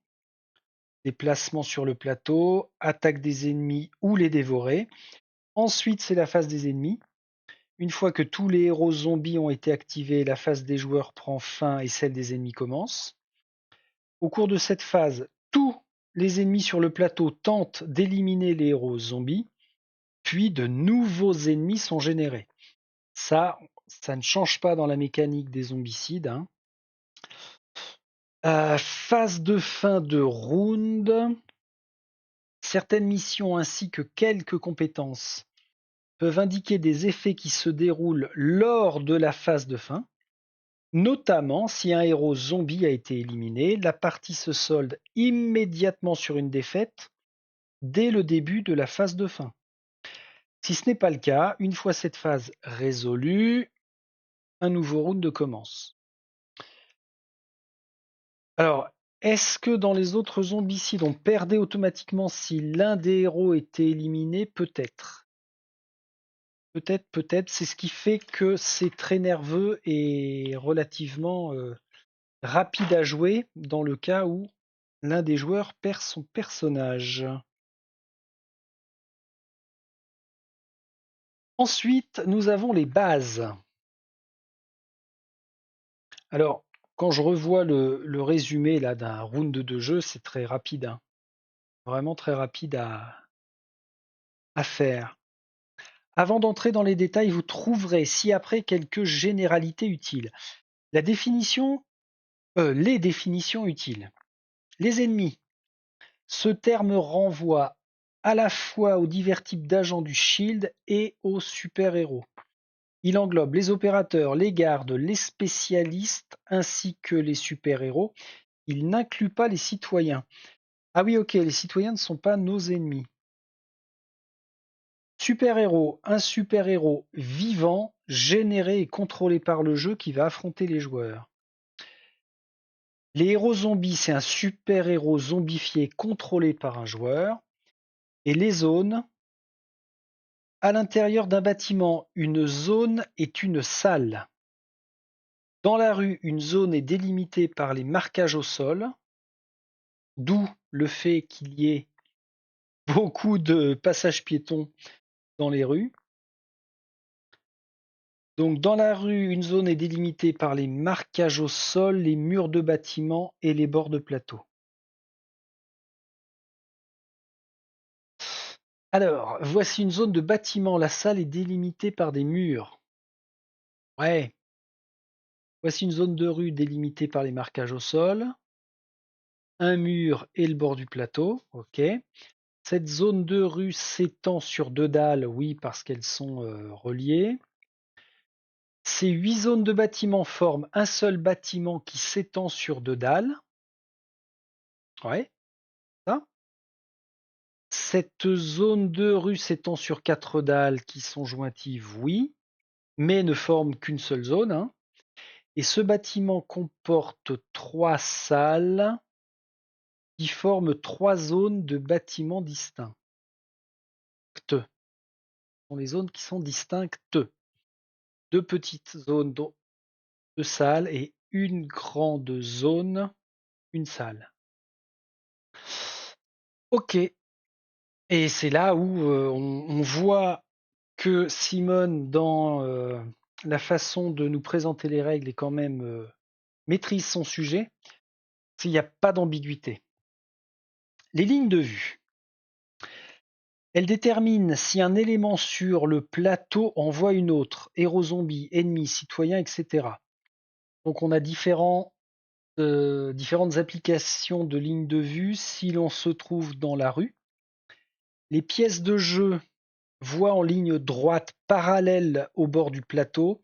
déplacement sur le plateau, attaque des ennemis ou les dévorer. Ensuite, c'est la phase des ennemis. Une fois que tous les héros zombies ont été activés, la phase des joueurs prend fin et celle des ennemis commence. Au cours de cette phase, tous les ennemis sur le plateau tentent d'éliminer les héros zombies, puis de nouveaux ennemis sont générés. Ça ne change pas dans la mécanique des zombicides, hein. Phase de fin de round. Certaines missions ainsi que quelques compétences peuvent indiquer des effets qui se déroulent lors de la phase de fin. Notamment, si un héros zombie a été éliminé, la partie se solde immédiatement sur une défaite dès le début de la phase de fin. Si ce n'est pas le cas, une fois cette phase résolue, un nouveau round commence. Alors, est-ce que dans les autres zombicides, on perdait automatiquement si l'un des héros était éliminé? Peut-être. Peut-être. C'est ce qui fait que c'est très nerveux et relativement rapide à jouer dans le cas où l'un des joueurs perd son personnage. Ensuite, nous avons les bases. Alors, quand je revois le résumé là d'un round de jeu, c'est très rapide, hein. Vraiment très rapide à faire. Avant d'entrer dans les détails, vous trouverez ci-après quelques généralités utiles. Les définitions utiles. Les ennemis. Ce terme renvoie à la fois aux divers types d'agents du Shield et aux super-héros. Il englobe les opérateurs, les gardes, les spécialistes ainsi que les super-héros. Il n'inclut pas les citoyens. Ah oui, ok, les citoyens ne sont pas nos ennemis. Super-héros, un super-héros vivant, généré et contrôlé par le jeu qui va affronter les joueurs. Les héros zombies, c'est un super-héros zombifié contrôlé par un joueur. Et les zones, à l'intérieur d'un bâtiment, une zone est une salle. Dans la rue, une zone est délimitée par les marquages au sol, d'où le fait qu'il y ait beaucoup de passages piétons dans les rues. Donc dans la rue, une zone est délimitée par les marquages au sol, les murs de bâtiments et les bords de plateau. Alors, voici une zone de bâtiment. La salle est délimitée par des murs. Ouais. Voici une zone de rue délimitée par les marquages au sol, un mur et le bord du plateau. Ok. Cette zone de rue s'étend sur 2 dalles, oui, parce qu'elles sont reliées. Ces 8 zones de bâtiment forment un seul bâtiment qui s'étend sur 2 dalles. Ouais, ça. Cette zone de rue s'étend sur 4 dalles qui sont jointives, oui, mais ne forment qu'une seule zone, hein. Et ce bâtiment comporte 3 salles qui forment 3 zones de bâtiments distincts. Ce sont les zones qui sont distinctes. Deux petites zones 2 salles et une grande zone, une salle. Ok. Et c'est là où on voit que Simone, dans la façon de nous présenter les règles, est quand même maîtrise son sujet. Il n'y a pas d'ambiguïté. Les lignes de vue. Elles déterminent si un élément sur le plateau en voit une autre, héros, zombie, ennemi, citoyen, etc. Donc on a différentes applications de lignes de vue si l'on se trouve dans la rue. Les pièces de jeu voient en ligne droite parallèle au bord du plateau.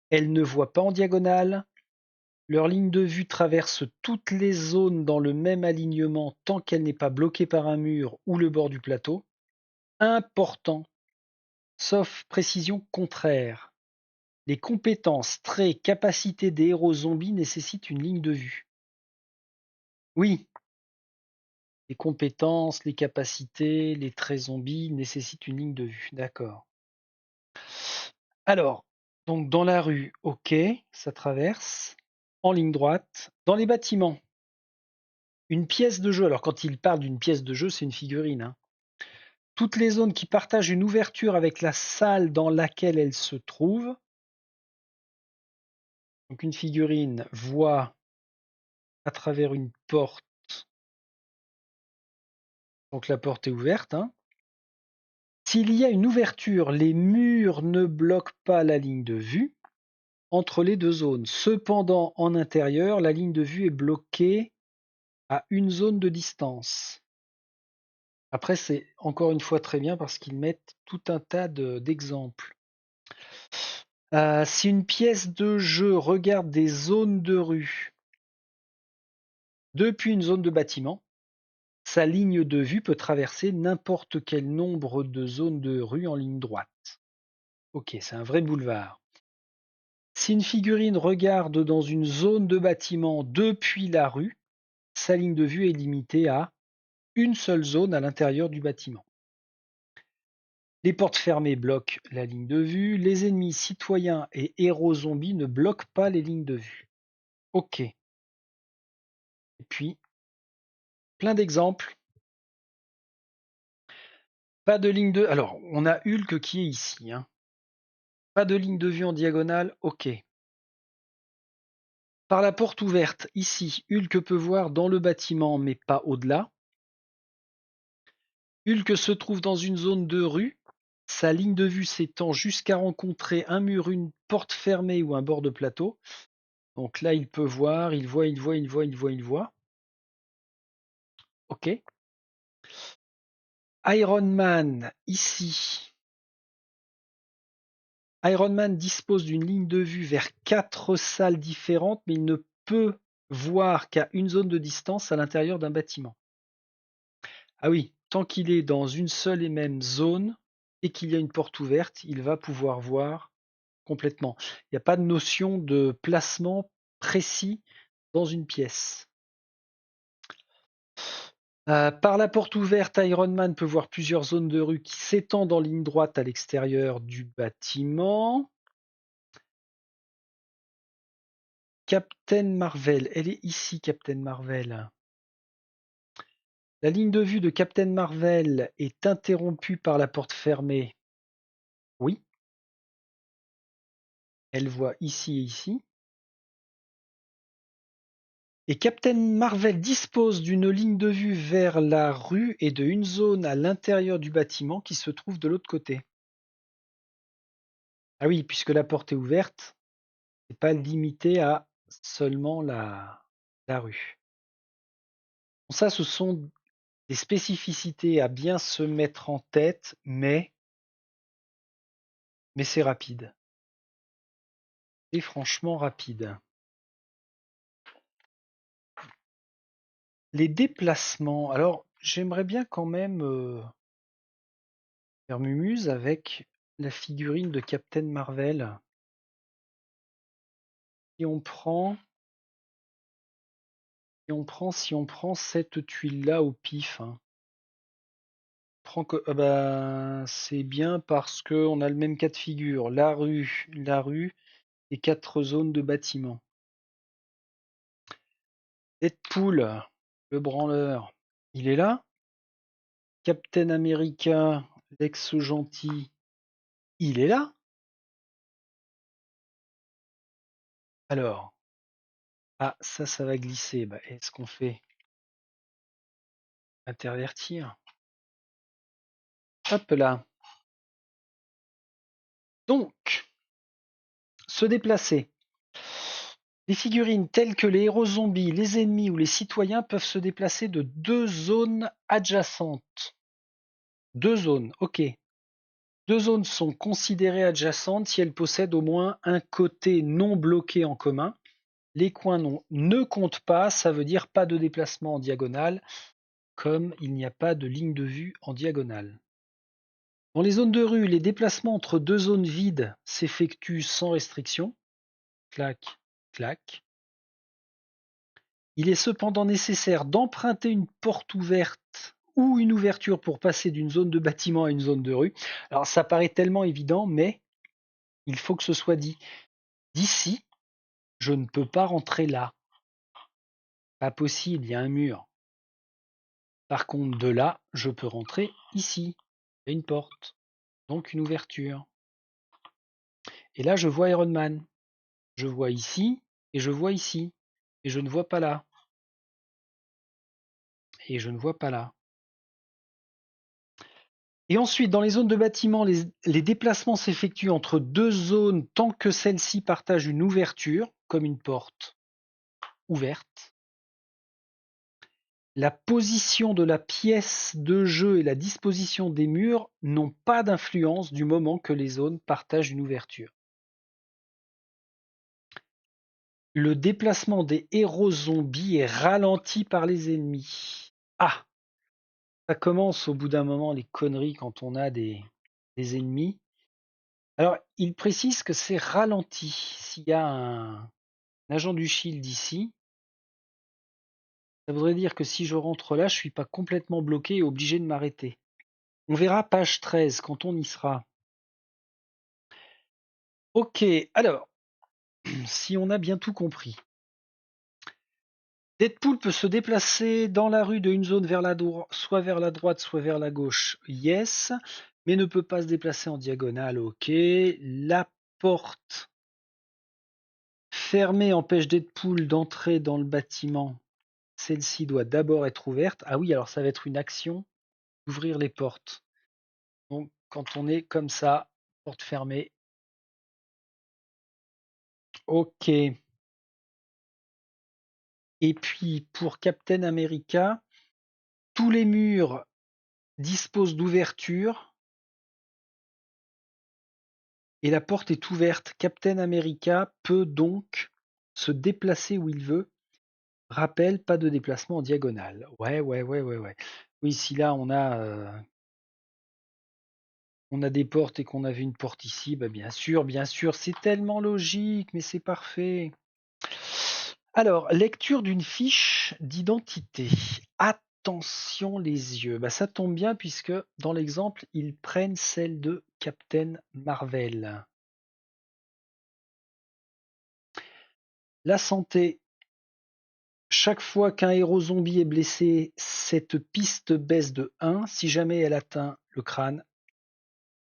Elles ne voient pas en diagonale. Leur ligne de vue traverse toutes les zones dans le même alignement tant qu'elle n'est pas bloquée par un mur ou le bord du plateau. Important, sauf précision contraire. Les compétences, traits, capacités des héros zombies nécessitent une ligne de vue. Oui, les compétences, les capacités, les traits zombies nécessitent une ligne de vue. D'accord. Alors, donc dans la rue, ok, ça traverse. En ligne droite. Dans les bâtiments, une pièce de jeu. Alors quand il parle d'une pièce de jeu, c'est une figurine, hein. Toutes les zones qui partagent une ouverture avec la salle dans laquelle elle se trouve. Donc une figurine voit à travers une porte. Donc la porte est ouverte, hein. S'il y a une ouverture, les murs ne bloquent pas la ligne de vue entre les deux zones. Cependant, en intérieur, la ligne de vue est bloquée à une zone de distance. Après, c'est encore une fois très bien parce qu'ils mettent tout un tas d'exemples. Si une pièce de jeu regarde des zones de rue depuis une zone de bâtiment, sa ligne de vue peut traverser n'importe quel nombre de zones de rue en ligne droite. Ok, c'est un vrai boulevard. Si une figurine regarde dans une zone de bâtiment depuis la rue, sa ligne de vue est limitée à une seule zone à l'intérieur du bâtiment. Les portes fermées bloquent la ligne de vue. Les ennemis, citoyens et héros zombies ne bloquent pas les lignes de vue. Ok. Et puis, plein d'exemples. Pas de ligne de... Alors, on a Hulk qui est ici, hein. Pas de ligne de vue en diagonale, ok. Par la porte ouverte, ici, Hulk peut voir dans le bâtiment, mais pas au-delà. Hulk se trouve dans une zone de rue. Sa ligne de vue s'étend jusqu'à rencontrer un mur, une porte fermée ou un bord de plateau. Donc là, il peut voir, il voit. Ok. Iron Man, ici. Iron Man dispose d'une ligne de vue vers 4 salles différentes, mais il ne peut voir qu'à une zone de distance à l'intérieur d'un bâtiment. Ah oui, tant qu'il est dans une seule et même zone et qu'il y a une porte ouverte, il va pouvoir voir complètement. Il n'y a pas de notion de placement précis dans une pièce. Par la porte ouverte, Iron Man peut voir plusieurs zones de rue qui s'étendent en ligne droite à l'extérieur du bâtiment. Captain Marvel, elle est ici, Captain Marvel. La ligne de vue de Captain Marvel est interrompue par la porte fermée. Oui. Elle voit ici et ici. Et Captain Marvel dispose d'une ligne de vue vers la rue et d'une zone à l'intérieur du bâtiment qui se trouve de l'autre côté. Ah oui, puisque la porte est ouverte, c'est pas limité à seulement la rue. Bon, ça, ce sont des spécificités à bien se mettre en tête, mais c'est rapide. C'est franchement rapide. Les déplacements. Alors, j'aimerais bien quand même faire mumuse avec la figurine de Captain Marvel. Si on prend cette tuile-là au pif, hein, c'est bien parce qu'on a le même cas de figure. La rue et 4 zones de bâtiments. Deadpool, le branleur, il est là. Captain America, l'ex-gentil, il est là. Alors, ah, ça va glisser. Bah, est-ce qu'on fait intervertir? Hop là. Donc, se déplacer. Les figurines telles que les héros zombies, les ennemis ou les citoyens peuvent se déplacer de 2 zones adjacentes. 2 zones, ok. 2 zones sont considérées adjacentes si elles possèdent au moins un côté non bloqué en commun. Les coins ne comptent pas, ça veut dire pas de déplacement en diagonale, comme il n'y a pas de ligne de vue en diagonale. Dans les zones de rue, les déplacements entre 2 zones vides s'effectuent sans restriction. Clac, clac. Il est cependant nécessaire d'emprunter une porte ouverte ou une ouverture pour passer d'une zone de bâtiment à une zone de rue. Alors ça paraît tellement évident, mais il faut que ce soit dit. D'ici, je ne peux pas rentrer là. Pas possible, il y a un mur. Par contre, de là, je peux rentrer ici. Il y a une porte, donc une ouverture. Et là, je vois Iron Man. Je vois ici et je vois ici. Et je ne vois pas là. Et je ne vois pas là. Et ensuite, dans les zones de bâtiment, les déplacements s'effectuent entre 2 zones tant que celles-ci partagent une ouverture, comme une porte ouverte. La position de la pièce de jeu et la disposition des murs n'ont pas d'influence du moment que les zones partagent une ouverture. Le déplacement des héros zombies est ralenti par les ennemis. Ah, ça commence au bout d'un moment les conneries quand on a des ennemis. Alors, il précise que c'est ralenti. S'il y a un agent du Shield ici, ça voudrait dire que si je rentre là, je ne suis pas complètement bloqué et obligé de m'arrêter. On verra page 13 quand on y sera. Ok, alors, si on a bien tout compris. Deadpool peut se déplacer dans la rue d'une zone vers soit vers la droite, soit vers la gauche. Yes, mais ne peut pas se déplacer en diagonale. Ok. La porte fermée empêche Deadpool d'entrer dans le bâtiment. Celle-ci doit d'abord être ouverte. Ah oui, alors ça va être une action d'ouvrir les portes. Donc quand on est comme ça, porte fermée. Ok. Et puis pour Captain America, tous les murs disposent d'ouvertures et la porte est ouverte. Captain America peut donc se déplacer où il veut. Rappel, pas de déplacement en diagonale. Ouais. Oui, si là on a des portes et qu'on a vu une porte ici, bah bien sûr, c'est tellement logique, mais c'est parfait. Alors, lecture d'une fiche d'identité. Attention les yeux. Bah, ça tombe bien puisque dans l'exemple, ils prennent celle de Captain Marvel. La santé. Chaque fois qu'un héros zombie est blessé, cette piste baisse de 1. Si jamais elle atteint le crâne,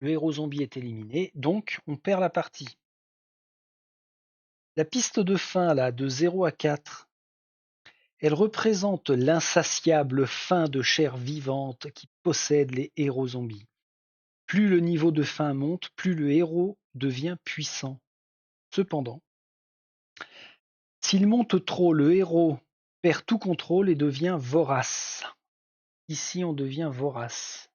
le héros zombie est éliminé, donc on perd la partie. La piste de fin, là, de 0 à 4, elle représente l'insatiable faim de chair vivante qui possède les héros zombies. Plus le niveau de faim monte, plus le héros devient puissant. Cependant, s'il monte trop, le héros perd tout contrôle et devient vorace. Ici, on devient vorace.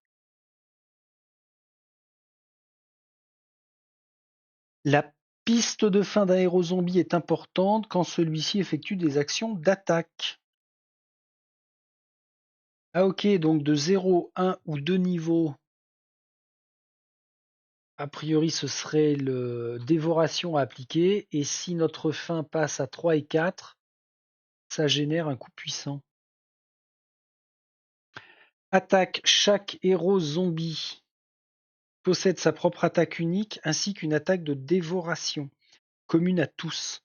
La piste de fin d'un héros zombie est importante quand celui-ci effectue des actions d'attaque. Ah ok, donc de 0, 1 ou 2 niveaux, a priori ce serait le dévoration à appliquer, et si notre fin passe à 3 et 4, ça génère un coup puissant. Attaque. Chaque héros zombie possède sa propre attaque unique ainsi qu'une attaque de dévoration, commune à tous.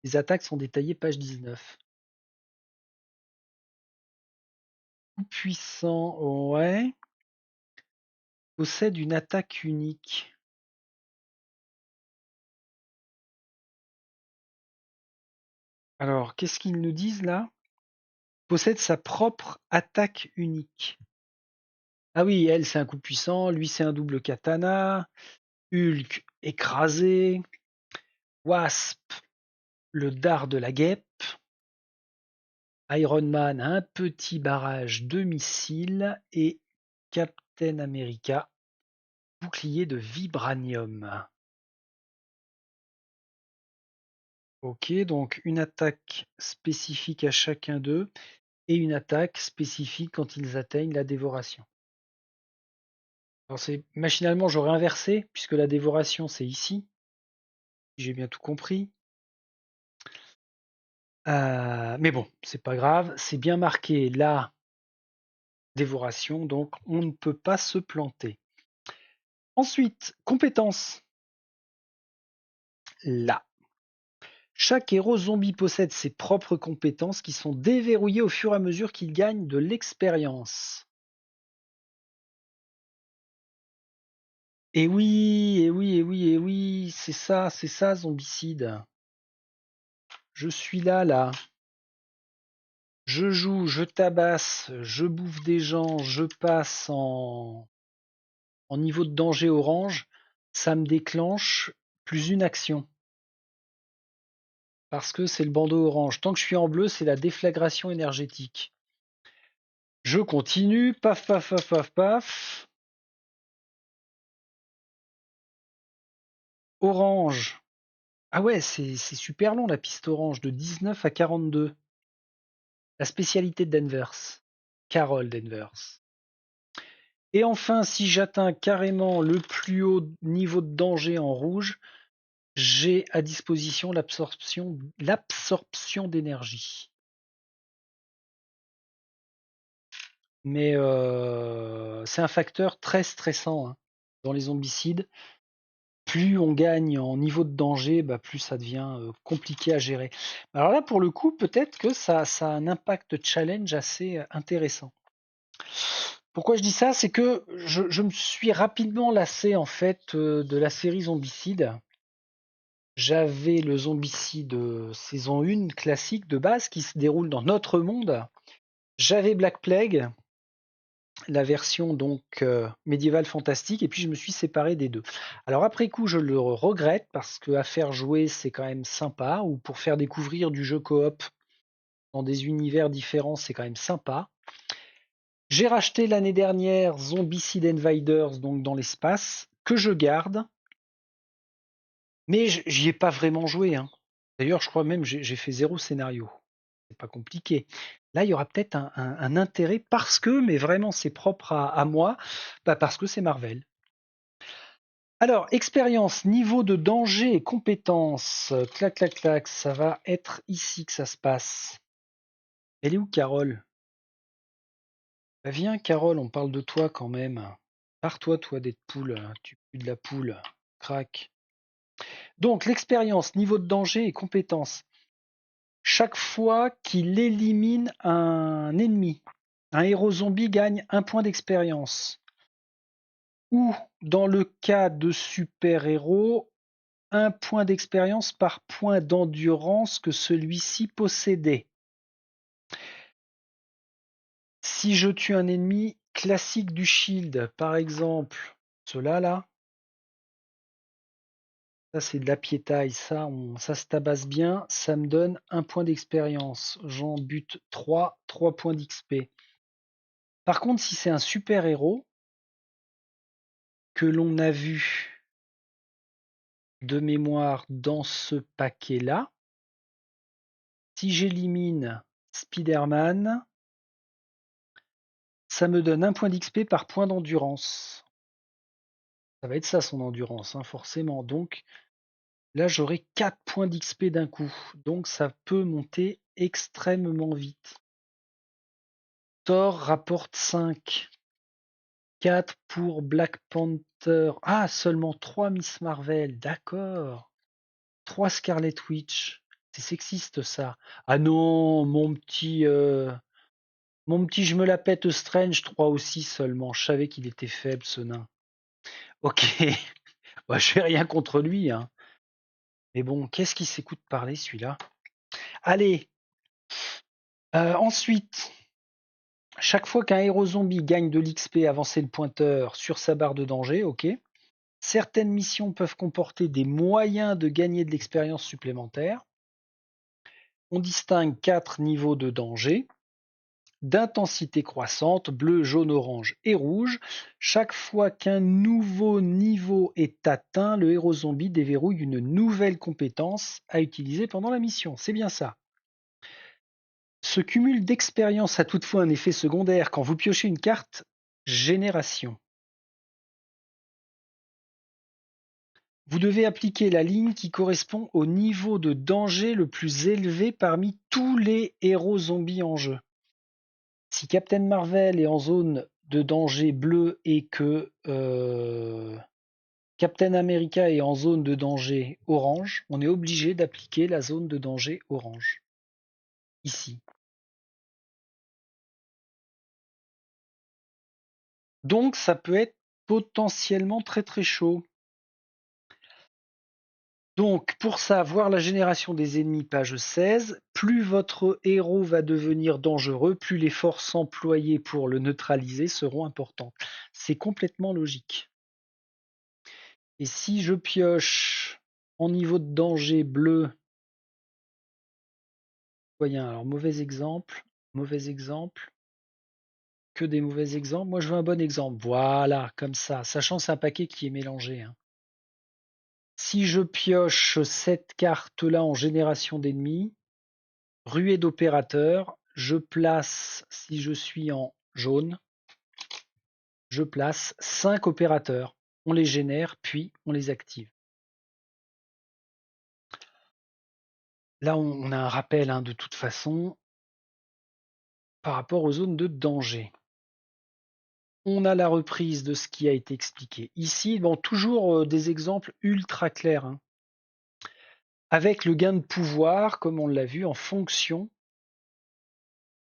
Les attaques sont détaillées page 19. Tout puissant, ouais. Possède une attaque unique. Alors, qu'est-ce qu'ils nous disent là? Possède sa propre attaque unique. Ah oui, elle, c'est un coup puissant. Lui, c'est un double katana. Hulk, écrasé. Wasp, le dard de la guêpe. Iron Man, un petit barrage de missiles. Et Captain America, bouclier de vibranium. Ok, donc une attaque spécifique à chacun d'eux et une attaque spécifique quand ils atteignent la dévoration. Alors machinalement j'aurais inversé puisque la dévoration c'est ici, si j'ai bien tout compris. Mais bon, c'est pas grave, c'est bien marqué la dévoration, donc on ne peut pas se planter. Ensuite, compétences. Là. Chaque héros zombie possède ses propres compétences qui sont déverrouillées au fur et à mesure qu'il gagne de l'expérience. Et oui, et oui, et oui, et oui, c'est ça, zombicide. Je suis là. Je joue, je tabasse, je bouffe des gens, je passe en niveau de danger orange, ça me déclenche plus une action. Parce que c'est le bandeau orange. Tant que je suis en bleu, c'est la déflagration énergétique. Je continue, paf, paf, paf, paf, paf. Orange. Ah ouais, c'est super long la piste orange, de 19 à 42. La spécialité de Danvers. Carol Danvers. Et enfin, si j'atteins carrément le plus haut niveau de danger en rouge, j'ai à disposition l'absorption d'énergie. Mais c'est un facteur très stressant hein, dans les zombicides. Plus on gagne en niveau de danger, plus ça devient compliqué à gérer. Alors là, pour le coup, peut-être que ça a un impact challenge assez intéressant. Pourquoi je dis ça? C'est que je me suis rapidement lassé en fait de la série Zombicide. J'avais le Zombicide saison 1 classique de base qui se déroule dans notre monde. J'avais Black Plague, la version donc médiévale fantastique, et puis je me suis séparé des deux. Alors après coup, je le regrette parce que à faire jouer, c'est quand même sympa, ou pour faire découvrir du jeu coop dans des univers différents, c'est quand même sympa. J'ai racheté l'année dernière Zombicide Invaders, donc dans l'espace, que je garde, mais j'y ai pas vraiment joué. Hein. D'ailleurs, je crois même j'ai fait 0 scénario. C'est pas compliqué. Là, il y aura peut-être un intérêt parce que, mais vraiment c'est propre à moi, parce que c'est Marvel. Alors, expérience, niveau de danger et compétences. Clac, clac, clac, ça va être ici que ça se passe. Elle est où, Carole? Viens, Carole, on parle de toi quand même. Pars-toi, toi, d'être poule. Tu pues de la poule. Crac. Donc, l'expérience, niveau de danger et compétences. Chaque fois qu'il élimine un ennemi, un héros zombie gagne un point d'expérience. Ou, dans le cas de super-héros, un point d'expérience par point d'endurance que celui-ci possédait. Si je tue un ennemi classique du shield, par exemple, cela là, ça c'est de la piétaille, ça se tabasse bien, ça me donne un point d'expérience. J'en bute 3 points d'XP. Par contre, si c'est un super héros que l'on a vu de mémoire dans ce paquet-là, si j'élimine Spider-Man, ça me donne un point d'XP par point d'endurance. Ça va être ça son endurance, hein, forcément. Donc là, j'aurai 4 points d'XP d'un coup. Donc ça peut monter extrêmement vite. Thor rapporte 5. 4 pour Black Panther. Ah, seulement 3 Miss Marvel. D'accord. 3 Scarlet Witch. C'est sexiste ça. Ah non, mon petit Mon petit je me la pète Strange, 3 aussi seulement. Je savais qu'il était faible ce nain. Ok. Bah, je fais rien contre lui, hein. Mais bon, qu'est-ce qu'il s'écoute parler celui-là? Allez. Ensuite, chaque fois qu'un héros zombie gagne de l'XP, avancez le pointeur sur sa barre de danger, ok. Certaines missions peuvent comporter des moyens de gagner de l'expérience supplémentaire. On distingue 4 niveaux de danger, d'intensité croissante, bleu, jaune, orange et rouge. Chaque fois qu'un nouveau niveau est atteint, le héros zombie déverrouille une nouvelle compétence à utiliser pendant la mission. C'est bien ça. Ce cumul d'expérience a toutefois un effet secondaire quand vous piochez une carte génération. Vous devez appliquer la ligne qui correspond au niveau de danger le plus élevé parmi tous les héros zombies en jeu. Si Captain Marvel est en zone de danger bleu et que Captain America est en zone de danger orange, on est obligé d'appliquer la zone de danger orange. Ici. Donc ça peut être potentiellement très très chaud. Donc, pour ça, voir la génération des ennemis, page 16. Plus votre héros va devenir dangereux, plus les forces employées pour le neutraliser seront importantes. C'est complètement logique. Et si je pioche en niveau de danger bleu, voyons, alors mauvais exemple, que des mauvais exemples. Moi, je veux un bon exemple. Voilà, comme ça, sachant que c'est un paquet qui est mélangé, hein. Si je pioche cette carte-là en génération d'ennemis, ruée d'opérateurs, je place, si je suis en jaune, je place 5 opérateurs. On les génère, puis on les active. Là, on a un rappel, hein, de toute façon par rapport aux zones de danger. On a la reprise de ce qui a été expliqué ici. Bon, toujours des exemples ultra clairs, hein, avec le gain de pouvoir, comme on l'a vu, en fonction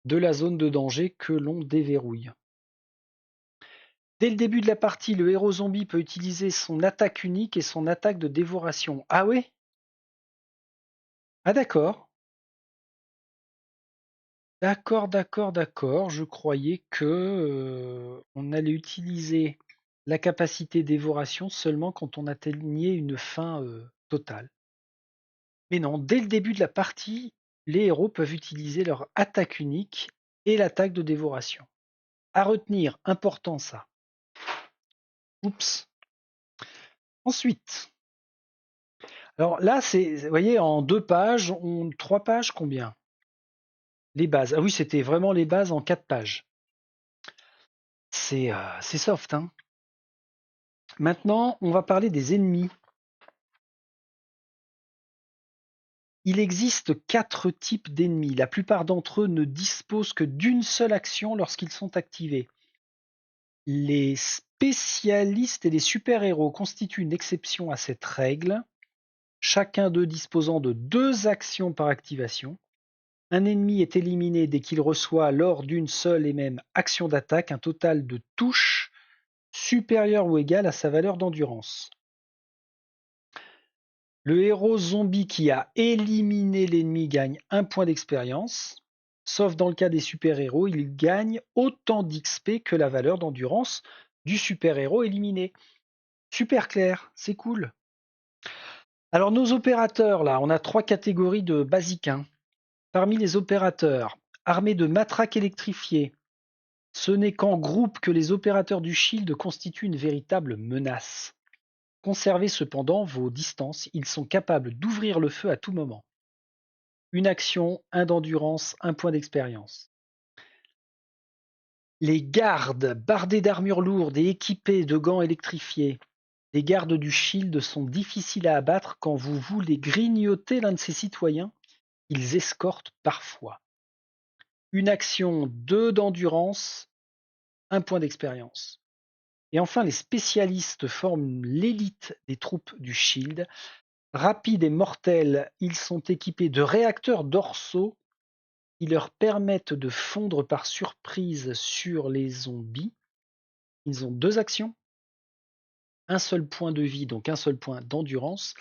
de la zone de danger que l'on déverrouille. Dès le début de la partie, le héros zombie peut utiliser son attaque unique et son attaque de dévoration. Ah oui? Ah d'accord. D'accord, d'accord, d'accord. Je croyais que on allait utiliser la capacité dévoration seulement quand on atteignait une fin totale. Mais non, dès le début de la partie, les héros peuvent utiliser leur attaque unique et l'attaque de dévoration. À retenir, important ça. Oups. Ensuite, alors là, vous voyez, en 2 pages, 3 pages, combien? Les bases. Ah oui, c'était vraiment les bases en 4 pages. C'est soft, hein. Maintenant, on va parler des ennemis. Il existe 4 types d'ennemis. La plupart d'entre eux ne disposent que d'une seule action lorsqu'ils sont activés. Les spécialistes et les super-héros constituent une exception à cette règle, chacun d'eux disposant de 2 actions par activation. Un ennemi est éliminé dès qu'il reçoit, lors d'une seule et même action d'attaque, un total de touches supérieur ou égal à sa valeur d'endurance. Le héros zombie qui a éliminé l'ennemi gagne 1 point d'expérience, sauf dans le cas des super-héros, il gagne autant d'XP que la valeur d'endurance du super-héros éliminé. Super clair, c'est cool. Alors nos opérateurs, là, on a 3 catégories de basiques, hein. Parmi les opérateurs, armés de matraques électrifiées, ce n'est qu'en groupe que les opérateurs du Shield constituent une véritable menace. Conservez cependant vos distances, ils sont capables d'ouvrir le feu à tout moment. Une action, 1 d'endurance, 1 point d'expérience. Les gardes, bardés d'armure lourde et équipés de gants électrifiés, les gardes du Shield sont difficiles à abattre quand vous voulez grignoter l'un de ses citoyens. Ils escortent parfois. Une action, 2 d'endurance, 1 point d'expérience. Et enfin, les spécialistes forment l'élite des troupes du Shield. Rapides et mortels, ils sont équipés de réacteurs dorsaux qui leur permettent de fondre par surprise sur les zombies. Ils ont 2 actions, un seul point de vie, donc un seul point d'endurance,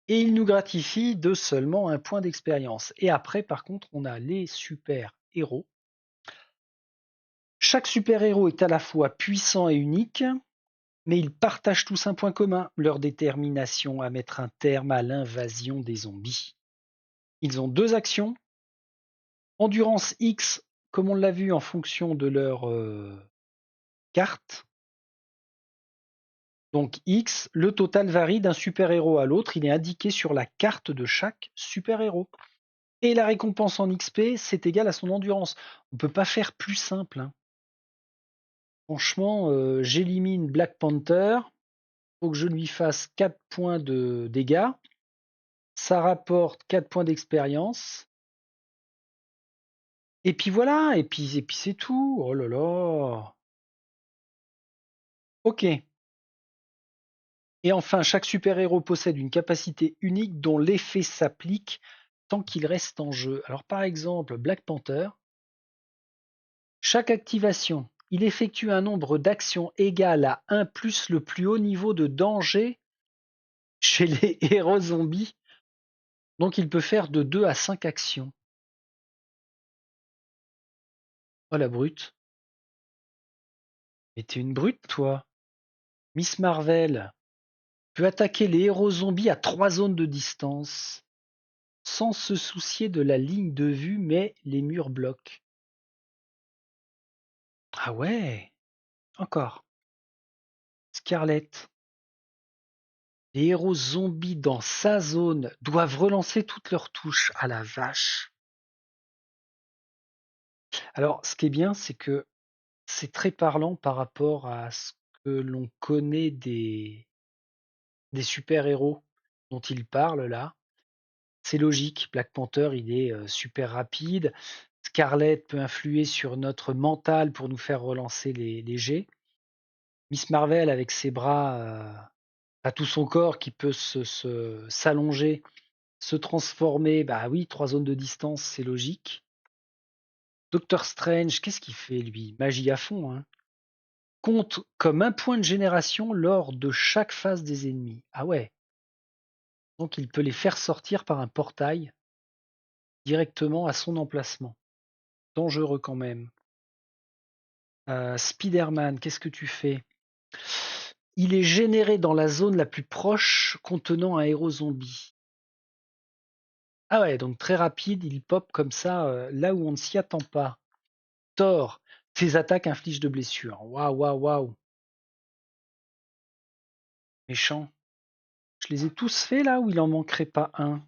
et ils nous gratifient de seulement un point d'expérience. Et après, par contre, on a les super-héros. Chaque super-héros est à la fois puissant et unique, mais ils partagent tous un point commun, leur détermination à mettre un terme à l'invasion des zombies. Ils ont 2 actions, endurance X, comme on l'a vu en fonction de leur carte. Donc X, le total varie d'un super-héros à l'autre, il est indiqué sur la carte de chaque super-héros. Et la récompense en XP, c'est égal à son endurance. On ne peut pas faire plus simple, hein. Franchement, j'élimine Black Panther, faut que je lui fasse 4 points de dégâts. Ça rapporte 4 points d'expérience. Et puis voilà, et puis c'est tout. Oh là là. Ok. Et enfin, chaque super-héros possède une capacité unique dont l'effet s'applique tant qu'il reste en jeu. Alors par exemple, Black Panther, chaque activation, il effectue un nombre d'actions égal à 1 plus le plus haut niveau de danger chez les héros zombies. Donc il peut faire de 2 à 5 actions. Oh la brute. Mais t'es une brute, toi. Miss Marvel peut attaquer les héros zombies à 3 zones de distance, sans se soucier de la ligne de vue, mais les murs bloquent. Ah ouais, encore. Scarlett. Les héros zombies dans sa zone doivent relancer toutes leurs touches. À la vache. Alors, ce qui est bien, c'est que c'est très parlant par rapport à ce que l'on connaît des super-héros dont il parle là. C'est logique, Black Panther, il est super rapide. Scarlett peut influer sur notre mental pour nous faire relancer les jets. Miss Marvel, avec ses bras, à tout son corps qui peut s'allonger, se transformer, bah oui, 3 zones de distance, c'est logique. Doctor Strange, qu'est-ce qu'il fait lui? Magie à fond, hein. Compte comme un point de génération lors de chaque phase des ennemis. Ah ouais. Donc il peut les faire sortir par un portail directement à son emplacement. Dangereux quand même. Spider-Man, qu'est-ce que tu fais? Il est généré dans la zone la plus proche contenant un héros zombie. Ah ouais, donc très rapide, il pop comme ça là où on ne s'y attend pas. Thor, ses attaques infligent de blessures. Waouh, waouh, waouh. Méchant. Je les ai tous faits là ou il en manquerait pas un?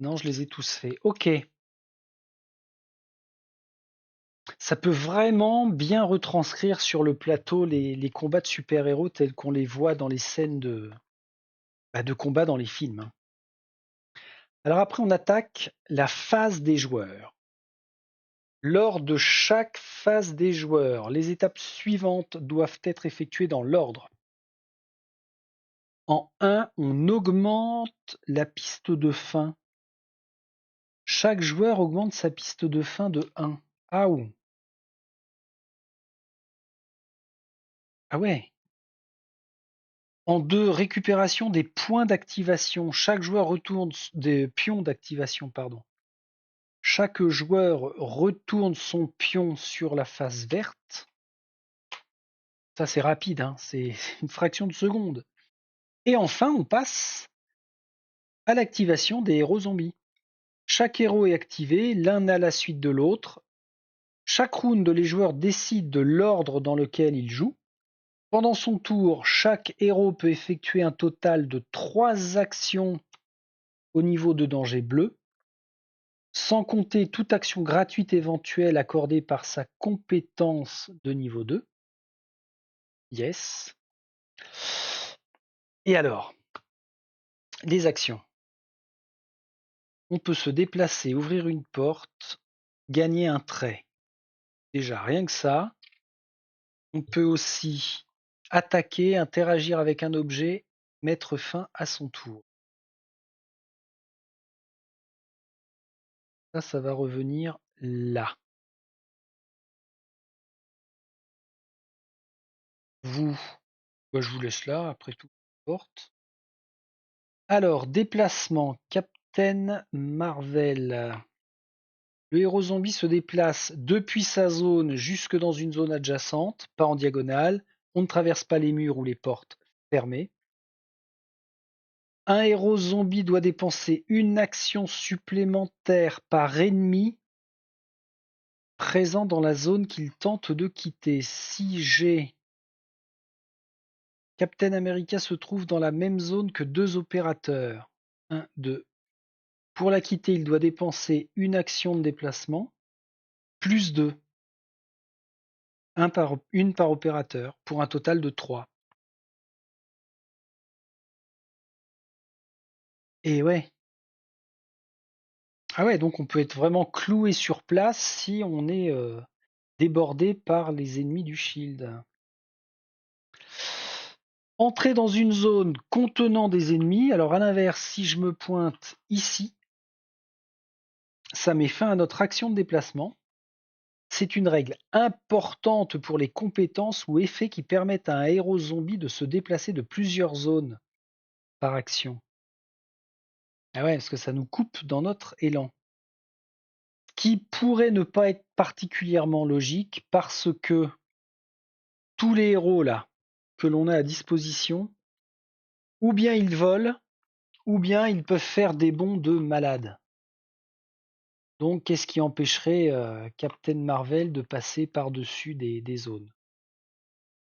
Non, je les ai tous faits. Ok. Ça peut vraiment bien retranscrire sur le plateau les combats de super-héros tels qu'on les voit dans les scènes de combat dans les films, hein. Alors après, on attaque la phase des joueurs. Lors de chaque phase des joueurs, les étapes suivantes doivent être effectuées dans l'ordre. En 1, on augmente la piste de fin. Chaque joueur augmente sa piste de fin de 1. Ah ou. Ah ouais. En 2, récupération des points d'activation. Chaque joueur retourne des pions d'activation, pardon. Chaque joueur retourne son pion sur la face verte. Ça, c'est rapide, hein, c'est une fraction de seconde. Et enfin, on passe à l'activation des héros zombies. Chaque héros est activé, l'un à la suite de l'autre. Chaque round, les joueurs décident de l'ordre dans lequel ils jouent. Pendant son tour, chaque héros peut effectuer un total de 3 actions au niveau de danger bleu, sans compter toute action gratuite éventuelle accordée par sa compétence de niveau 2. Yes. Et alors, les actions. On peut se déplacer, ouvrir une porte, gagner un trait. Déjà, rien que ça. On peut aussi attaquer, interagir avec un objet, mettre fin à son tour. Ça va revenir là. Vous, bah, je vous laisse là, après tout, porte. Alors, déplacement, Captain Marvel. Le héros zombie se déplace depuis sa zone jusque dans une zone adjacente, pas en diagonale. On ne traverse pas les murs ou les portes fermées. Un héros zombie doit dépenser une action supplémentaire par ennemi présent dans la zone qu'il tente de quitter. Si j'ai Captain America se trouve dans la même zone que deux opérateurs. 1, 2. Pour la quitter, il doit dépenser une action de déplacement, plus 2. Une par opérateur, pour un total de 3. Et ouais. Ah ouais, donc on peut être vraiment cloué sur place si on est débordé par les ennemis du shield. Entrer dans une zone contenant des ennemis. Alors à l'inverse, si je me pointe ici, ça met fin à notre action de déplacement. C'est une règle importante pour les compétences ou effets qui permettent à un héros zombie de se déplacer de plusieurs zones par action. Ah ouais, parce que ça nous coupe dans notre élan. Qui pourrait ne pas être particulièrement logique parce que tous les héros là que l'on a à disposition, ou bien ils volent, ou bien ils peuvent faire des bonds de malade. Donc qu'est-ce qui empêcherait Captain Marvel de passer par-dessus des zones?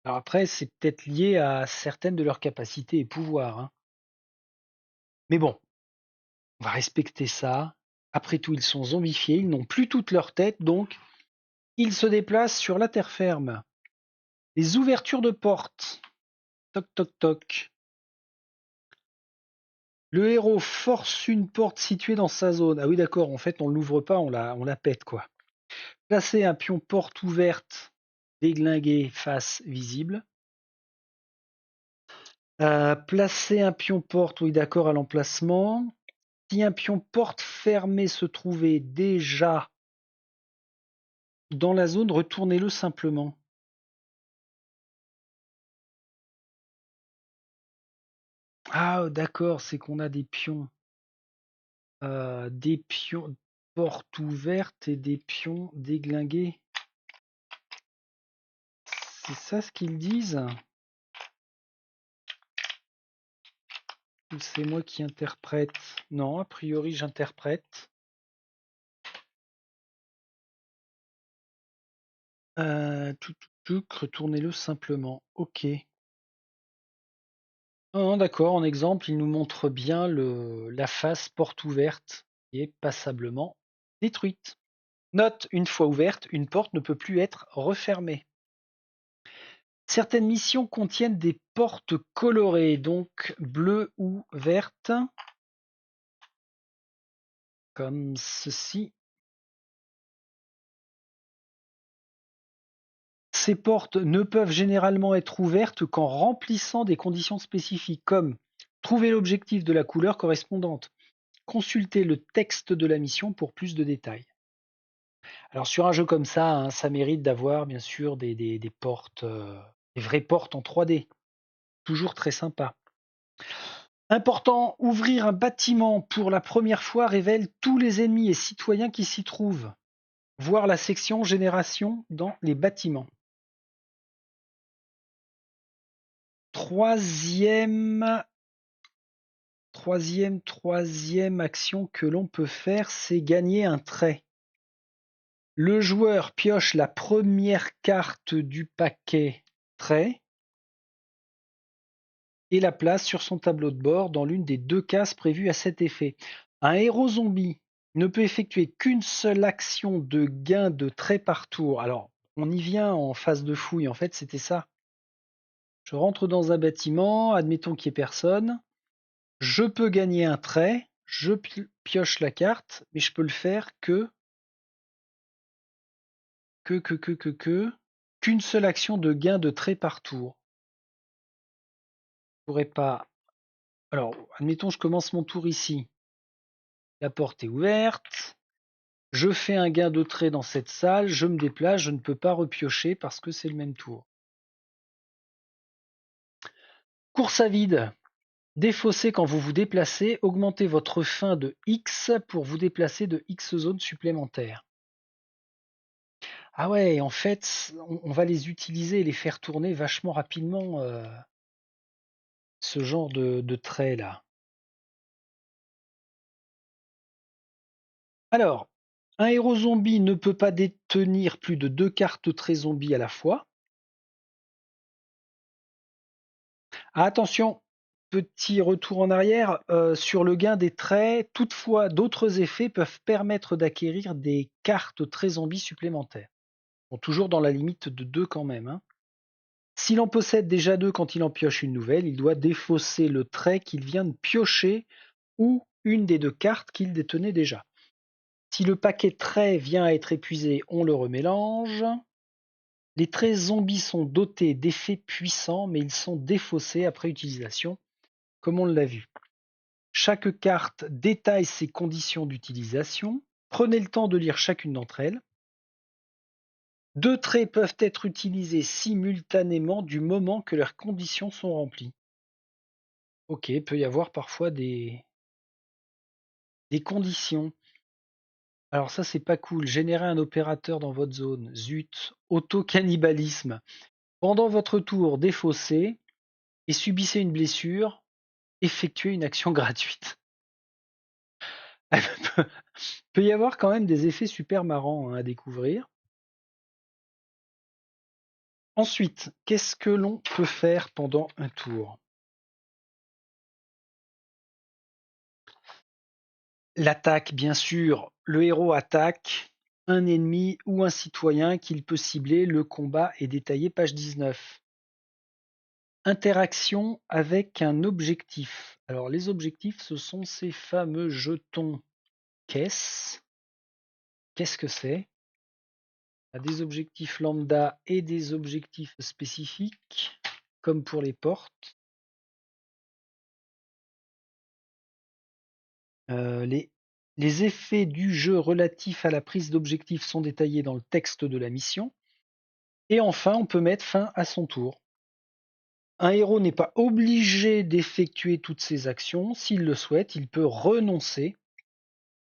Alors après, c'est peut-être lié à certaines de leurs capacités et pouvoirs, hein. Mais bon, on va respecter ça. Après tout, ils sont zombifiés, ils n'ont plus toute leur tête, donc ils se déplacent sur la terre ferme. Les ouvertures de portes. Toc toc toc. Le héros force une porte située dans sa zone. Ah oui, d'accord, en fait, on ne l'ouvre pas, on la pète, quoi. Placer un pion porte ouverte, déglingué, face visible. Placer un pion porte, oui, d'accord, à l'emplacement. Si un pion porte fermé se trouvait déjà dans la zone, retournez-le simplement. Ah, d'accord, c'est qu'on a des pions portes ouvertes et des pions déglingués. C'est ça ce qu'ils disent? Ou c'est moi qui interprète? Non, a priori j'interprète. Retournez-le simplement. Ok. Non, d'accord, en exemple, il nous montre bien la face porte ouverte qui est passablement détruite. Note, une fois ouverte, une porte ne peut plus être refermée. Certaines missions contiennent des portes colorées, donc bleues ou vertes, comme ceci. Ces portes ne peuvent généralement être ouvertes qu'en remplissant des conditions spécifiques, comme trouver l'objectif de la couleur correspondante. Consultez le texte de la mission pour plus de détails. Alors sur un jeu comme ça, hein, ça mérite d'avoir bien sûr des portes, des vraies portes en 3D. Toujours très sympa. Important, ouvrir un bâtiment pour la première fois révèle tous les ennemis et citoyens qui s'y trouvent. Voir la section génération dans les bâtiments. Troisième action que l'on peut faire, c'est gagner un trait. Le joueur pioche la première carte du paquet trait et la place sur son tableau de bord dans l'une des deux cases prévues à cet effet. Un héros zombie ne peut effectuer qu'une seule action de gain de trait par tour. Alors, on y vient en phase de fouille, en fait, c'était ça. Je rentre dans un bâtiment, admettons qu'il n'y ait personne. Je peux gagner un trait, je pioche la carte, mais je peux le faire qu'une seule action de gain de trait par tour. Je pourrais pas. Alors, admettons, je commence mon tour ici. La porte est ouverte. Je fais un gain de trait dans cette salle, je me déplace, je ne peux pas repiocher parce que c'est le même tour. Course à vide. Défaussez quand vous vous déplacez, augmentez votre fin de X pour vous déplacer de X zones supplémentaires. Ah ouais, en fait, on va les utiliser et les faire tourner vachement rapidement, ce genre de traits là. Alors, un héros zombie ne peut pas détenir plus de 2 cartes traits zombies à la fois. Ah, attention, petit retour en arrière, sur le gain des traits, toutefois d'autres effets peuvent permettre d'acquérir des cartes traits zombies supplémentaires. Bon, toujours dans la limite de 2 quand même, hein. S'il en possède déjà 2 quand il en pioche une nouvelle, il doit défausser le trait qu'il vient de piocher ou une des 2 cartes qu'il détenait déjà. Si le paquet trait vient à être épuisé, on le remélange. Les traits zombies sont dotés d'effets puissants, mais ils sont défaussés après utilisation, comme on l'a vu. Chaque carte détaille ses conditions d'utilisation. Prenez le temps de lire chacune d'entre elles. 2 traits peuvent être utilisés simultanément du moment que leurs conditions sont remplies. Ok, il peut y avoir parfois des conditions. Alors ça, c'est pas cool. Générer un opérateur dans votre zone. Zut. Auto-cannibalisme. Pendant votre tour, défaussez et subissez une blessure. Effectuez une action gratuite. Il peut y avoir quand même des effets super marrants, hein, à découvrir. Ensuite, qu'est-ce que l'on peut faire pendant un tour? L'attaque, bien sûr. Le héros attaque un ennemi ou un citoyen qu'il peut cibler. Le combat est détaillé, page 19. Interaction avec un objectif. Alors les objectifs, ce sont ces fameux jetons caisse. Qu'est-ce que c'est? Il y a des objectifs lambda et des objectifs spécifiques, comme pour les portes. Les effets du jeu relatifs à la prise d'objectifs sont détaillés dans le texte de la mission. Et enfin, on peut mettre fin à son tour. Un héros n'est pas obligé d'effectuer toutes ses actions. S'il le souhaite, il peut renoncer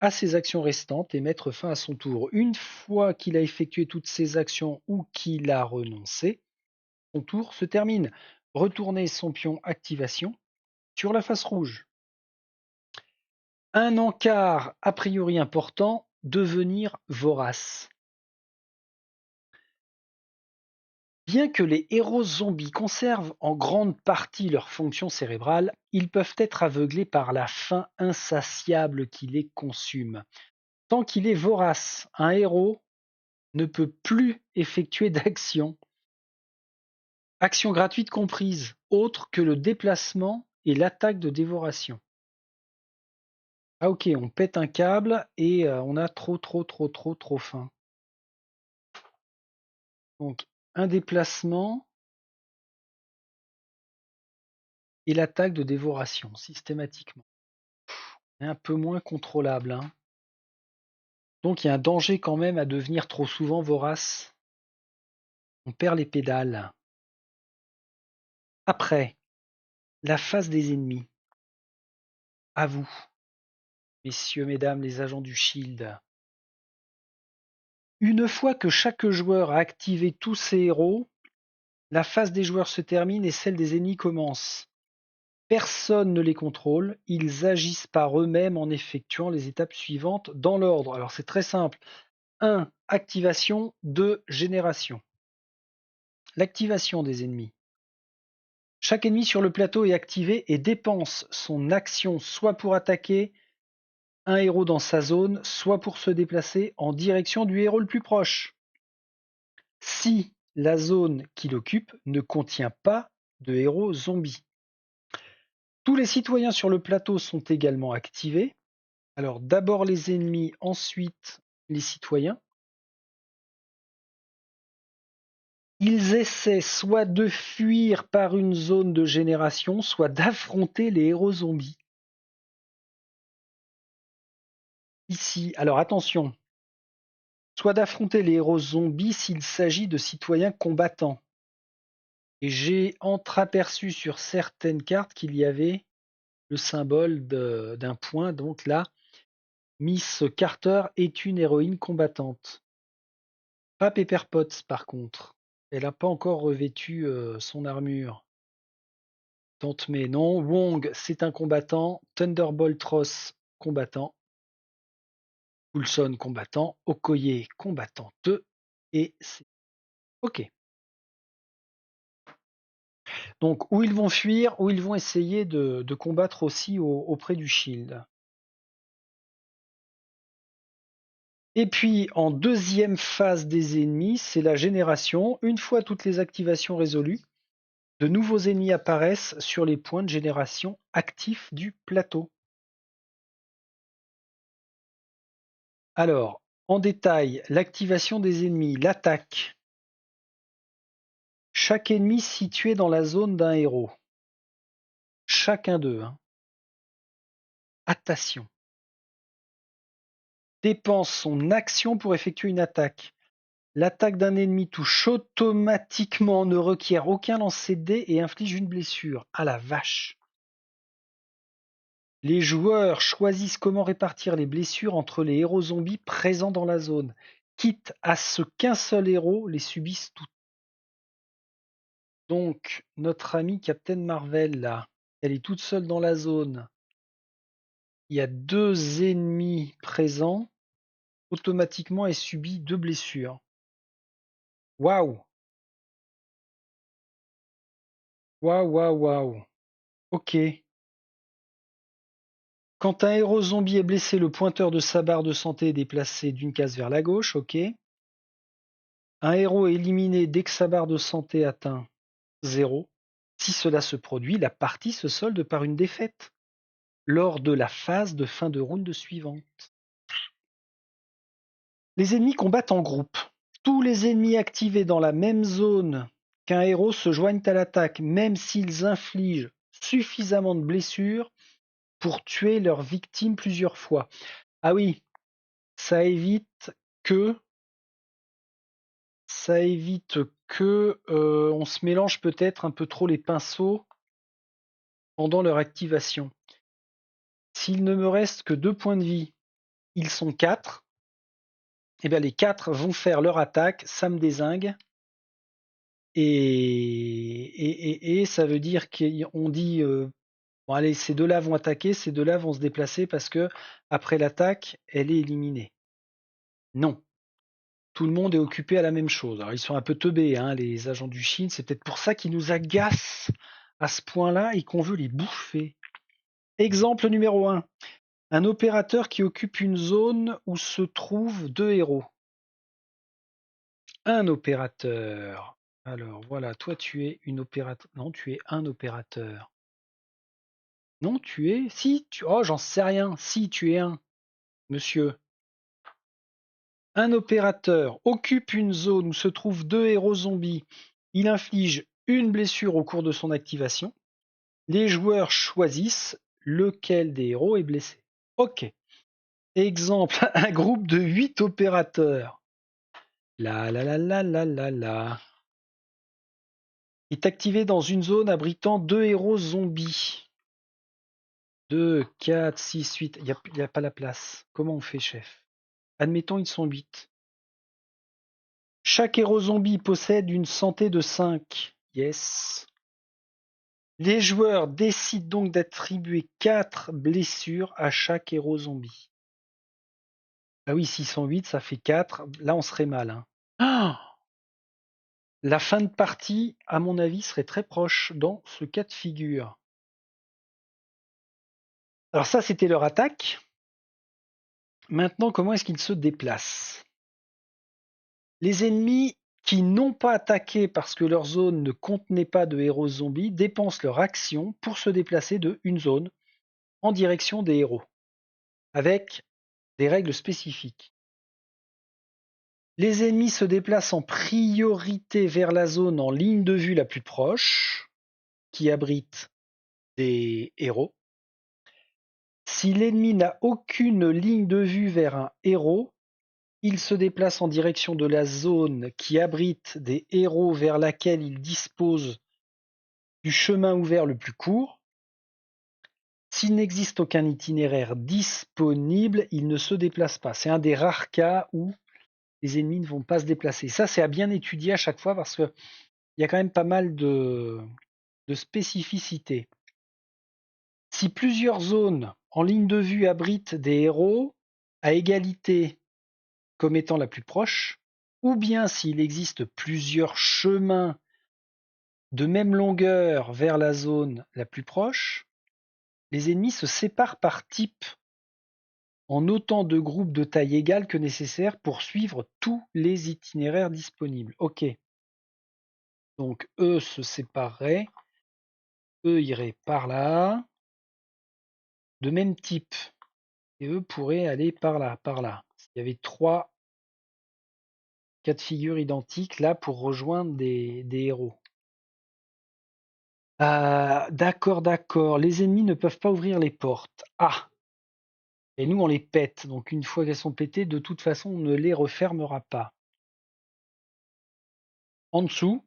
à ses actions restantes et mettre fin à son tour. Une fois qu'il a effectué toutes ses actions ou qu'il a renoncé, son tour se termine. Retournez son pion activation sur la face rouge. Un encart a priori important, devenir vorace. Bien que les héros zombies conservent en grande partie leur fonction cérébrale, ils peuvent être aveuglés par la faim insatiable qui les consume. Tant qu'il est vorace, un héros ne peut plus effectuer d'action, action gratuite comprise, autre que le déplacement et l'attaque de dévoration. Ah ok, on pète un câble et on a trop faim. Donc un déplacement et l'attaque de dévoration systématiquement. Un peu moins contrôlable, hein. Donc il y a un danger quand même à devenir trop souvent vorace. On perd les pédales. Après, la phase des ennemis. À vous, messieurs, mesdames, les agents du Shield. Une fois que chaque joueur a activé tous ses héros, la phase des joueurs se termine et celle des ennemis commence. Personne ne les contrôle, ils agissent par eux-mêmes en effectuant les étapes suivantes dans l'ordre. Alors c'est très simple. 1. Activation. 2. Génération. L'activation des ennemis. Chaque ennemi sur le plateau est activé et dépense son action soit pour attaquer un héros dans sa zone, soit pour se déplacer en direction du héros le plus proche. Si la zone qu'il occupe ne contient pas de héros zombies. Tous les citoyens sur le plateau sont également activés. Alors d'abord les ennemis, ensuite les citoyens. Ils essaient soit de fuir par une zone de génération, soit d'affronter les héros zombies. Ici, alors attention, soit d'affronter les héros zombies s'il s'agit de citoyens combattants. Et j'ai entreaperçu sur certaines cartes qu'il y avait le symbole d'un point, donc là, Miss Carter est une héroïne combattante. Pas Pepper Potts par contre. Elle n'a pas encore revêtu son armure. Tante May, non. Wong, c'est un combattant. Thunderbolt Ross, combattant. Coulson, combattant. Okoye, combattante. Et c'est OK. Donc, où ils vont fuir, où ils vont essayer de combattre aussi auprès du Shield. Et puis, en deuxième phase des ennemis, c'est la génération. Une fois toutes les activations résolues, de nouveaux ennemis apparaissent sur les points de génération actifs du plateau. Alors, en détail, l'activation des ennemis, l'attaque. Chaque ennemi situé dans la zone d'un héros. Chacun d'eux. Attention. Dépense son action pour effectuer une attaque. L'attaque d'un ennemi touche automatiquement, ne requiert aucun lancer de dés et inflige une blessure. Ah la vache. Les joueurs choisissent comment répartir les blessures entre les héros zombies présents dans la zone, quitte à ce qu'un seul héros les subisse toutes. Donc, notre amie Captain Marvel, là, elle est toute seule dans la zone. Il y a 2 ennemis présents. Automatiquement, elle subit 2 blessures. Waouh! Waouh, waouh, waouh. Ok. Quand un héros zombie est blessé, le pointeur de sa barre de santé est déplacé d'une case vers la gauche. Ok. Un héros est éliminé dès que sa barre de santé atteint 0. Si cela se produit, la partie se solde par une défaite lors de la phase de fin de round suivante. Les ennemis combattent en groupe. Tous les ennemis activés dans la même zone qu'un héros se joignent à l'attaque, même s'ils infligent suffisamment de blessures pour tuer leur victime plusieurs fois. Ah oui, ça évite que on se mélange peut-être un peu trop les pinceaux pendant leur activation. S'il ne me reste que 2 points de vie, ils sont 4. Eh bien les 4 vont faire leur attaque, ça me dézingue. Et ça veut dire qu'on dit bon allez, ces 2-là vont attaquer, ces 2-là vont se déplacer parce que après l'attaque, elle est éliminée. Non. Tout le monde est occupé à la même chose. Alors ils sont un peu teubés, hein, les agents du Shield, c'est peut-être pour ça qu'ils nous agacent à ce point-là et qu'on veut les bouffer. Exemple numéro 1. Un opérateur qui occupe une zone où se trouvent 2 héros. Un opérateur. Alors voilà, toi tu es une opérateur. Non, tu es un opérateur. Non, tu es. Si, tu. Oh, j'en sais rien. Si, tu es un. Monsieur. Un opérateur occupe une zone où se trouvent 2 héros zombies. Il inflige une blessure au cours de son activation. Les joueurs choisissent lequel des héros est blessé. Ok. Exemple, un groupe de 8 opérateurs. La la la la la la la. Est activé dans une zone abritant 2 héros zombies. 2, 4, 6, 8. Il n'y a pas la place. Comment on fait, chef? Admettons, ils sont 8. Chaque héros zombie possède une santé de 5. Yes. Les joueurs décident donc d'attribuer 4 blessures à chaque héros zombie. Ah oui, s'ils sont 8, ça fait 4. Là, on serait mal. Hein. Ah, la fin de partie, à mon avis, serait très proche dans ce cas de figure. Alors ça, c'était leur attaque. Maintenant, comment est-ce qu'ils se déplacent? Les ennemis qui n'ont pas attaqué parce que leur zone ne contenait pas de héros zombies dépensent leur action pour se déplacer de une zone en direction des héros, avec des règles spécifiques. Les ennemis se déplacent en priorité vers la zone en ligne de vue la plus proche, qui abrite des héros. Si l'ennemi n'a aucune ligne de vue vers un héros, Il se déplace en direction de la zone qui abrite des héros vers laquelle il dispose du chemin ouvert le plus court. S'il n'existe aucun itinéraire disponible, il ne se déplace pas. C'est un des rares cas où les ennemis ne vont pas se déplacer. Ça, c'est à bien étudier à chaque fois parce qu'il y a quand même pas mal de spécificités. Si plusieurs zones en ligne de vue abritent des héros à égalité comme étant la plus proche, ou bien s'il existe plusieurs chemins de même longueur vers la zone la plus proche, les ennemis se séparent par type en autant de groupes de taille égale que nécessaire pour suivre tous les itinéraires disponibles. Ok. Donc eux se sépareraient, eux iraient par là, de même type, et eux pourraient aller par là, par là. Il y avait 3 cas de figure identiques là pour rejoindre des héros. D'accord, d'accord. Les ennemis ne peuvent pas ouvrir les portes. Ah! Et nous, on les pète. Donc une fois qu'elles sont pétées, de toute façon, on ne les refermera pas. En dessous,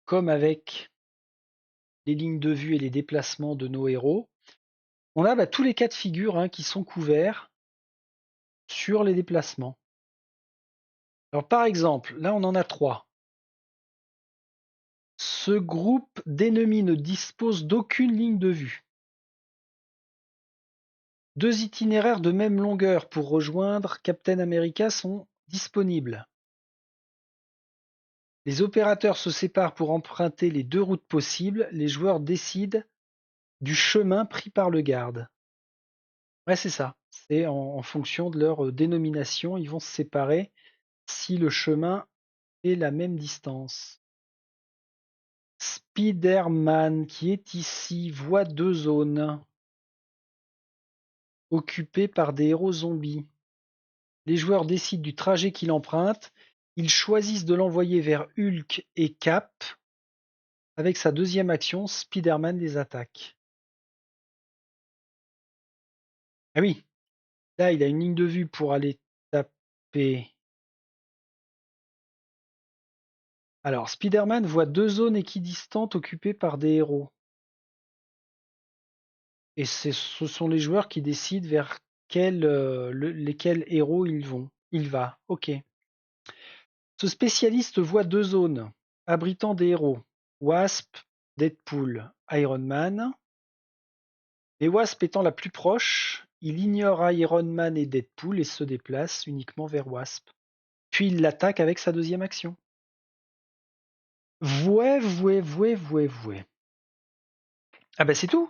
comme avec les lignes de vue et les déplacements de nos héros, on a tous les cas de figure qui sont couverts sur les déplacements. Alors par exemple, là on en a 3. Ce groupe d'ennemis ne dispose d'aucune ligne de vue. 2 itinéraires de même longueur pour rejoindre Captain America sont disponibles. Les opérateurs se séparent pour emprunter les 2 routes possibles. Les joueurs décident du chemin pris par le garde. Ouais, c'est ça. C'est en fonction de leur dénomination, ils vont se séparer si le chemin est la même distance. Spider-Man, qui est ici, voit 2 zones occupées par des héros zombies. Les joueurs décident du trajet qu'il emprunte. Ils choisissent de l'envoyer vers Hulk et Cap. Avec sa deuxième action, Spider-Man les attaque. Ah oui, là il a une ligne de vue pour aller taper. Alors, Spider-Man voit 2 zones équidistantes occupées par des héros. Et ce sont les joueurs qui décident vers lesquels héros ils vont. Il va. Ok. Ce spécialiste voit 2 zones abritant des héros. Wasp, Deadpool, Iron Man. Mais Wasp étant la plus proche, il ignore Iron Man et Deadpool et se déplace uniquement vers Wasp. Puis il l'attaque avec sa deuxième action. Voué. Ah bah c'est tout.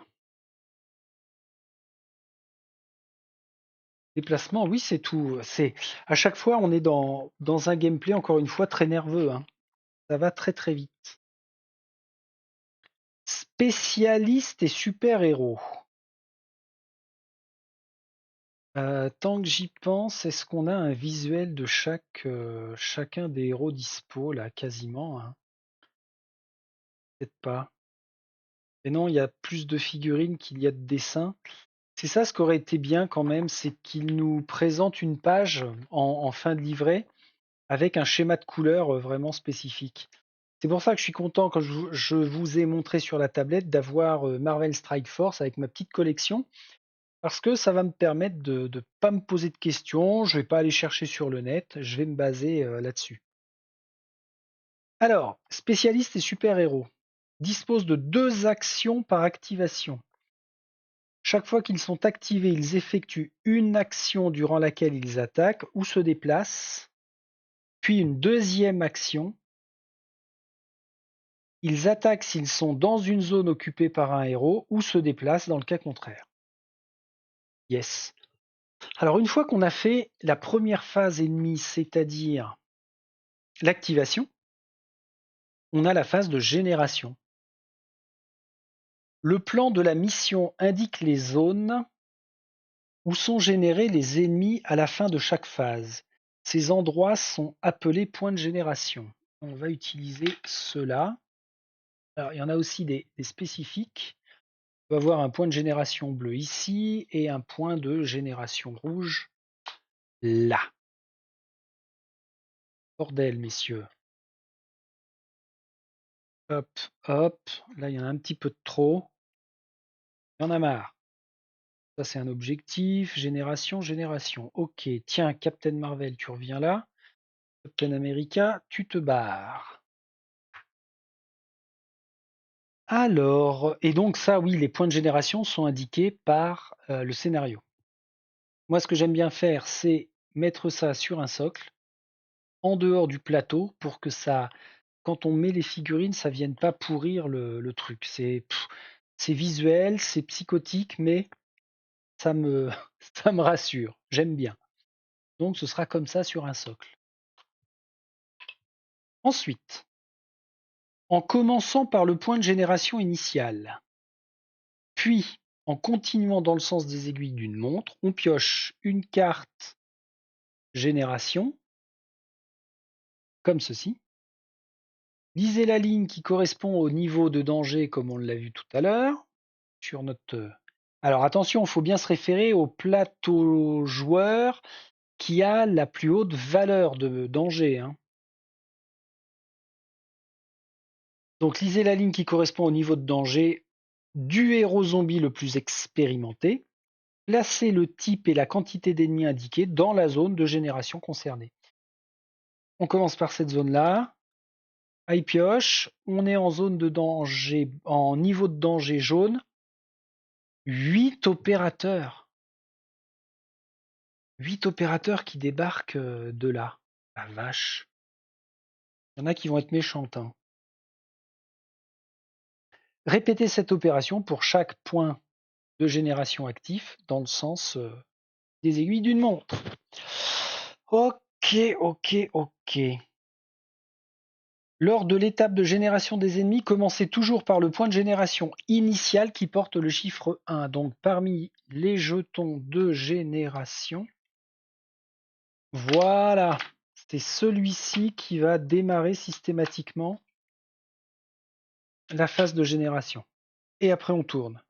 Déplacement, oui, c'est tout. C'est à chaque fois, on est dans un gameplay encore une fois très nerveux. Ça va très très vite. Spécialiste et super-héros. Tant que j'y pense, est-ce qu'on a un visuel de chacun des héros dispo là, quasiment Peut-être pas. Mais non, il y a plus de figurines qu'il y a de dessins. C'est ça ce qui aurait été bien quand même, c'est qu'il nous présente une page en fin de livret avec un schéma de couleurs vraiment spécifique. C'est pour ça que je suis content quand je vous ai montré sur la tablette d'avoir Marvel Strike Force avec ma petite collection, parce que ça va me permettre de ne pas me poser de questions, je ne vais pas aller chercher sur le net, je vais me baser là-dessus. Alors, spécialistes et super-héros disposent de 2 actions par activation. Chaque fois qu'ils sont activés, ils effectuent une action durant laquelle ils attaquent ou se déplacent, puis une deuxième action. Ils attaquent s'ils sont dans une zone occupée par un héros ou se déplacent dans le cas contraire. Yes. Alors une fois qu'on a fait la première phase ennemie, c'est-à-dire l'activation, on a la phase de génération. Le plan de la mission indique les zones où sont générés les ennemis à la fin de chaque phase. Ces endroits sont appelés points de génération. On va utiliser ceux-là. Alors, il y en a aussi des spécifiques. On va avoir un point de génération bleu ici et un point de génération rouge là. Bordel, messieurs. Hop, hop. Là, il y en a un petit peu de trop. Il y en a marre. Ça, c'est un objectif. Génération, génération. Ok, tiens, Captain Marvel, tu reviens là. Captain America, tu te barres. Alors, et donc ça, oui, les points de génération sont indiqués par le scénario. Moi, ce que j'aime bien faire, c'est mettre ça sur un socle, en dehors du plateau, pour que ça, quand on met les figurines, ça vienne pas pourrir le truc. C'est visuel, c'est psychotique, mais ça me, ça me rassure. J'aime bien. Donc, ce sera comme ça sur un socle. Ensuite, en commençant par le point de génération initial, puis en continuant dans le sens des aiguilles d'une montre, on pioche une carte génération, comme ceci. Lisez la ligne qui correspond au niveau de danger, comme on l'a vu tout à l'heure, sur notre. Alors attention, il faut bien se référer au plateau joueur qui a la plus haute valeur de danger, hein. Donc lisez la ligne qui correspond au niveau de danger du héros zombie le plus expérimenté. Placez le type et la quantité d'ennemis indiqués dans la zone de génération concernée. On commence par cette zone-là. High pioche. On est en zone de danger, en niveau de danger jaune. 8 opérateurs. 8 opérateurs qui débarquent de là. La vache. Il y en a qui vont être méchantes, hein. Répétez cette opération pour chaque point de génération actif dans le sens des aiguilles d'une montre. Ok, ok, ok. Lors de l'étape de génération des ennemis, commencez toujours par le point de génération initial qui porte le chiffre 1. Donc parmi les jetons de génération, voilà, c'est celui-ci qui va démarrer systématiquement la phase de génération. Et après on tourne.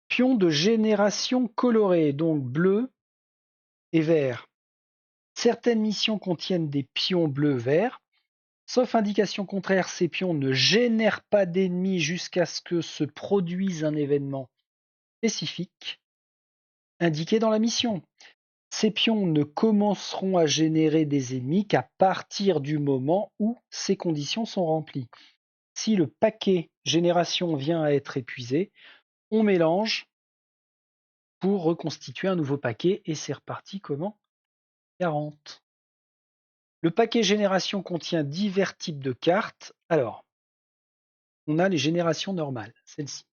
Pion de génération coloré, donc bleu et vert. Certaines missions contiennent des pions bleu-vert. Sauf indication contraire, ces pions ne génèrent pas d'ennemis jusqu'à ce que se produise un événement spécifique indiqué dans la mission. Ces pions ne commenceront à générer des ennemis qu'à partir du moment où ces conditions sont remplies. Si le paquet génération vient à être épuisé, on mélange pour reconstituer un nouveau paquet et c'est reparti comment 40. Le paquet génération contient divers types de cartes. Alors, on a les générations normales, celle-ci.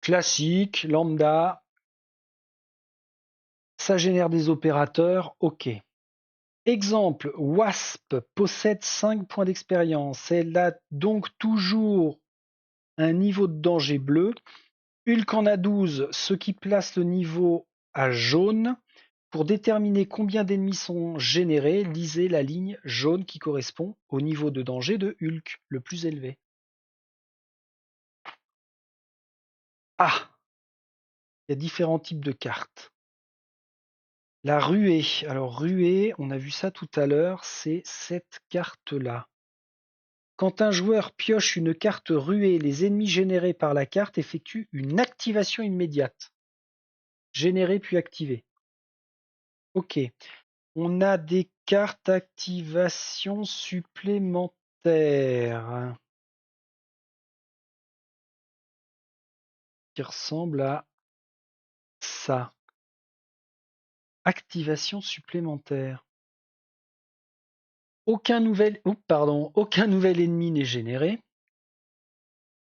Classique, lambda, ça génère des opérateurs, ok. Exemple, Wasp possède 5 points d'expérience. Elle a donc toujours un niveau de danger bleu. Hulk en a 12, ce qui place le niveau à jaune. Pour déterminer combien d'ennemis sont générés, lisez la ligne jaune qui correspond au niveau de danger de Hulk, le plus élevé. Ah, il y a différents types de cartes. La ruée. Alors ruée, on a vu ça tout à l'heure, c'est cette carte-là. Quand un joueur pioche une carte ruée, les ennemis générés par la carte effectuent une activation immédiate. Générer puis activer. Ok. On a des cartes activation supplémentaires qui ressemblent à ça. Activation supplémentaire. Aucun nouvel ennemi n'est généré.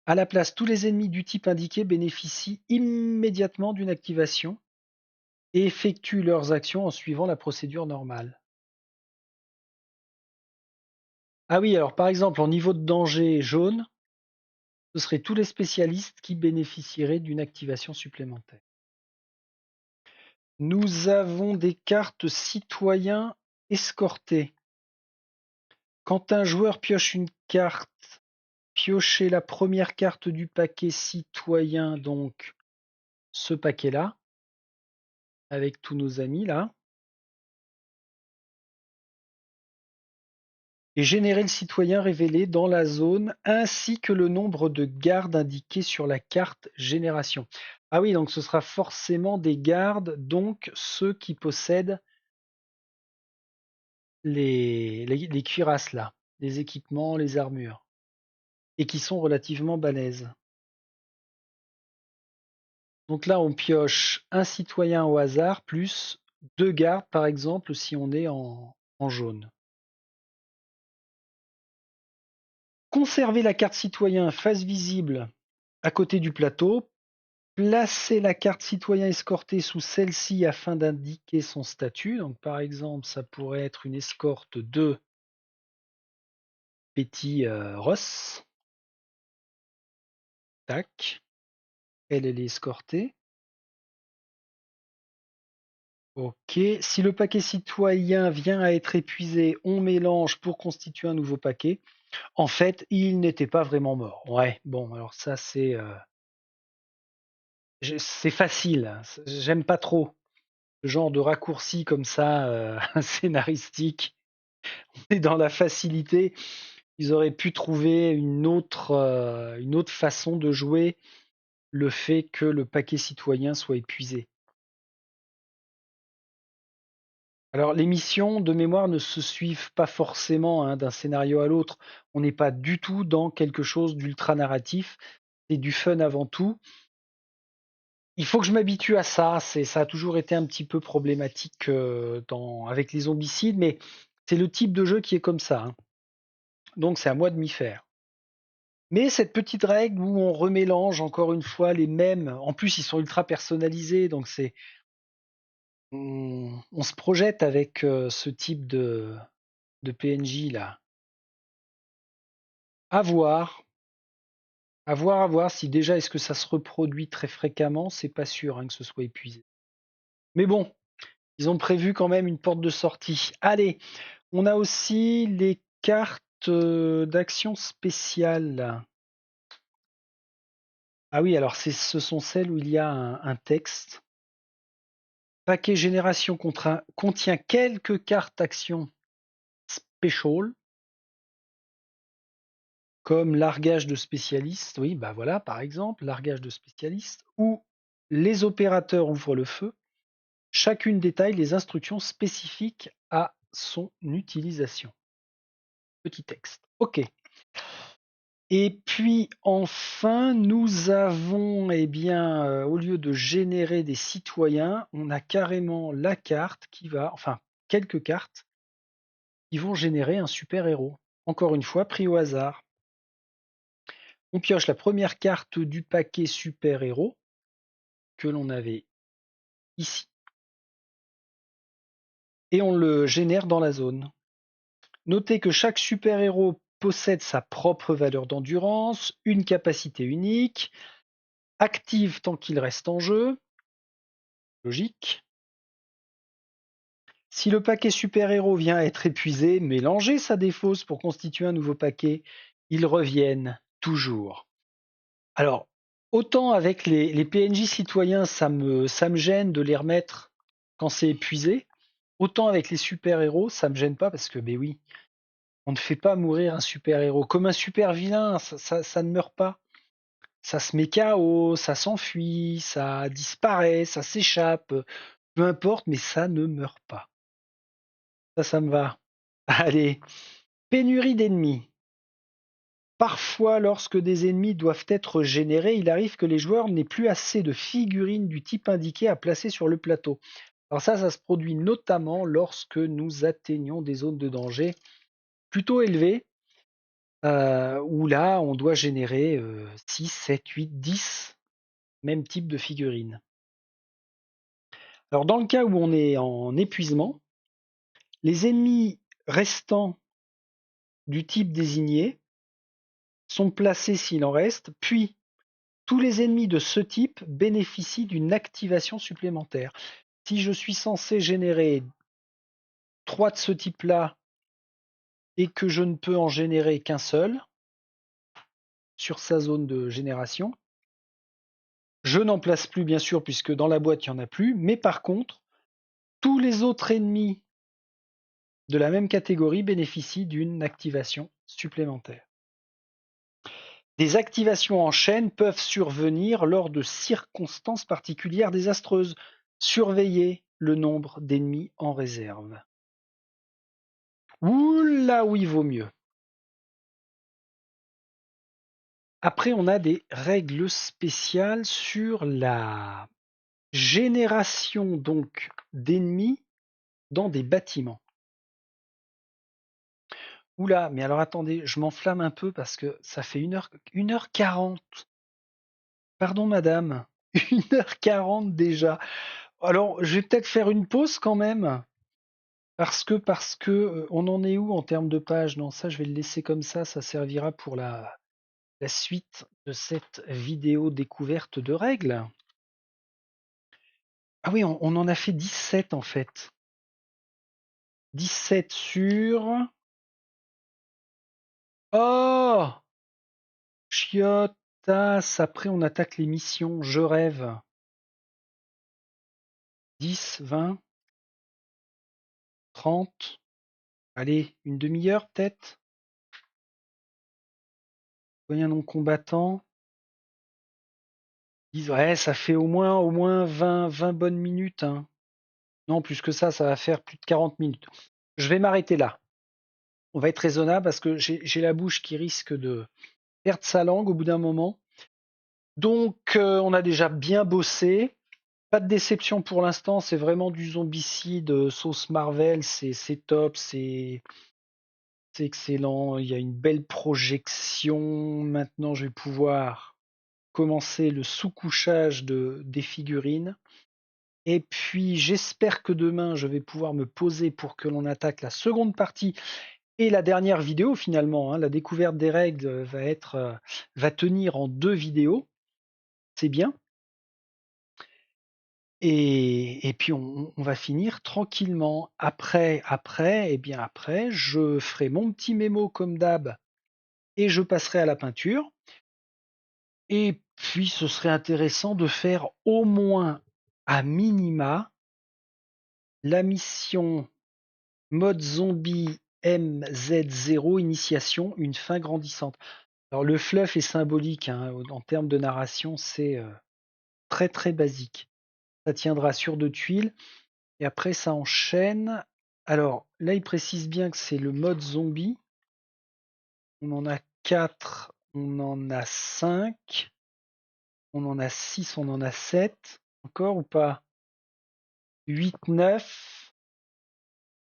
À la place, tous les ennemis du type indiqué bénéficient immédiatement d'une activation et effectuent leurs actions en suivant la procédure normale. Ah oui, alors par exemple, en niveau de danger jaune, ce seraient tous les spécialistes qui bénéficieraient d'une activation supplémentaire. Nous avons des cartes citoyens escortés. Quand un joueur pioche une carte, piochez la première carte du paquet citoyen, donc ce paquet-là, avec tous nos amis là. et générer le citoyen révélé dans la zone ainsi que le nombre de gardes indiqués sur la carte génération. Ah oui, donc ce sera forcément des gardes, donc ceux qui possèdent les cuirasses là, les équipements, les armures, et qui sont relativement balèzes. Donc là, on pioche un citoyen au hasard plus 2 gardes, par exemple, si on est en jaune. Conserver la carte citoyen face visible à côté du plateau. Placer la carte citoyen escorté sous celle-ci afin d'indiquer son statut. Donc, par exemple, ça pourrait être une escorte de Petit Ross. Tac. Elle est escortée. Ok. Si le paquet citoyen vient à être épuisé, on mélange pour constituer un nouveau paquet. En fait, il n'était pas vraiment mort. Ouais, bon, alors ça, c'est facile. J'aime pas trop ce genre de raccourci comme ça, scénaristique. On est dans la facilité. Ils auraient pu trouver une autre façon de jouer le fait que le paquet citoyen soit épuisé. Alors, les missions de mémoire ne se suivent pas forcément d'un scénario à l'autre. On n'est pas du tout dans quelque chose d'ultra narratif. C'est du fun avant tout. Il faut que je m'habitue à ça. Ça a toujours été un petit peu problématique avec les zombicides, mais c'est le type de jeu qui est comme ça, hein. Donc, c'est à moi de m'y faire. Mais cette petite règle où on remélange encore une fois les mêmes, en plus ils sont ultra personnalisés, donc on se projette avec ce type de PNJ là. À voir, à voir si déjà est-ce que ça se reproduit très fréquemment, c'est pas sûr hein, que ce soit épuisé. Mais bon, ils ont prévu quand même une porte de sortie. Allez, on a aussi les cartes d'action spéciale. Ah oui, alors ce sont celles où il y a un texte. Paquet génération contient quelques cartes actions special, comme largage de spécialiste, oui, bah voilà, par exemple, largage de spécialiste, ou les opérateurs ouvrent le feu. Chacune détaille les instructions spécifiques à son utilisation. Petit texte. OK. Et puis enfin, nous avons, eh bien, au lieu de générer des citoyens, on a carrément la carte qui va, enfin, quelques cartes qui vont générer un super-héros. Encore une fois, pris au hasard. On pioche la première carte du paquet super-héros que l'on avait ici et on le génère dans la zone. Notez que chaque super-héros possède sa propre valeur d'endurance, une capacité unique, active tant qu'il reste en jeu. Logique. Si le paquet super-héros vient à être épuisé, mélangez sa défausse pour constituer un nouveau paquet. Ils reviennent toujours. Alors, autant avec les PNJ citoyens, ça me gêne de les remettre quand c'est épuisé, autant avec les super-héros, ça me gêne pas parce que, ben oui, on ne fait pas mourir un super-héros. Comme un super-vilain, ça ne meurt pas. Ça se met KO, ça s'enfuit, ça disparaît, ça s'échappe, peu importe, mais ça ne meurt pas. Ça me va. Allez, pénurie d'ennemis. Parfois, lorsque des ennemis doivent être générés, il arrive que les joueurs n'aient plus assez de figurines du type indiqué à placer sur le plateau. Alors ça se produit notamment lorsque nous atteignons des zones de danger plutôt élevées, où là, on doit générer 6, 7, 8, 10 même type de figurines. Alors dans le cas où on est en épuisement, les ennemis restants du type désigné sont placés s'il en reste, puis tous les ennemis de ce type bénéficient d'une activation supplémentaire. Si je suis censé générer 3 de ce type-là et que je ne peux en générer qu'un seul sur sa zone de génération, je n'en place plus bien sûr puisque dans la boîte il n'y en a plus, mais par contre, tous les autres ennemis de la même catégorie bénéficient d'une activation supplémentaire. Des activations en chaîne peuvent survenir lors de circonstances particulières désastreuses. Surveillez le nombre d'ennemis en réserve. Ouh là où il vaut mieux. Après, on a des règles spéciales sur la génération donc d'ennemis dans des bâtiments. Oula, mais alors attendez, je m'enflamme un peu parce que ça fait 1h40. Pardon madame, 1h40 déjà. Alors, je vais peut-être faire une pause quand même. Parce que on en est où en termes de pages? Non, ça je vais le laisser comme ça servira pour la suite de cette vidéo découverte de règles. Ah oui, on en a fait 17 en fait. 17 sur... Oh! Chiotas, après on attaque les missions, je rêve. 10, 20, 30. Allez, une demi-heure peut-être? Moyen non combattant. 10, ouais, ça fait au moins 20 bonnes minutes, hein. Non, plus que ça va faire plus de 40 minutes. Je vais m'arrêter là. On va être raisonnable parce que j'ai la bouche qui risque de perdre sa langue au bout d'un moment. Donc, on a déjà bien bossé. Pas de déception pour l'instant, c'est vraiment du zombicide sauce Marvel, c'est top, c'est excellent, il y a une belle projection. Maintenant, je vais pouvoir commencer le sous-couchage des figurines. Et puis, j'espère que demain, je vais pouvoir me poser pour que l'on attaque la seconde partie et la dernière vidéo finalement. La découverte des règles va tenir en 2 vidéos. C'est bien. Et puis on va finir tranquillement. Après, je ferai mon petit mémo comme d'hab et je passerai à la peinture. Et puis ce serait intéressant de faire au moins à minima la mission mode zombie MZ0 initiation, une fin grandissante. Alors le fluff est symbolique, hein, en termes de narration, c'est très très basique. Ça tiendra sur 2 tuiles. Et après, ça enchaîne. Alors, là, il précise bien que c'est le mode zombie. On en a 4, on en a 5, on en a 6, on en a 7. Encore ou pas? 8, 9,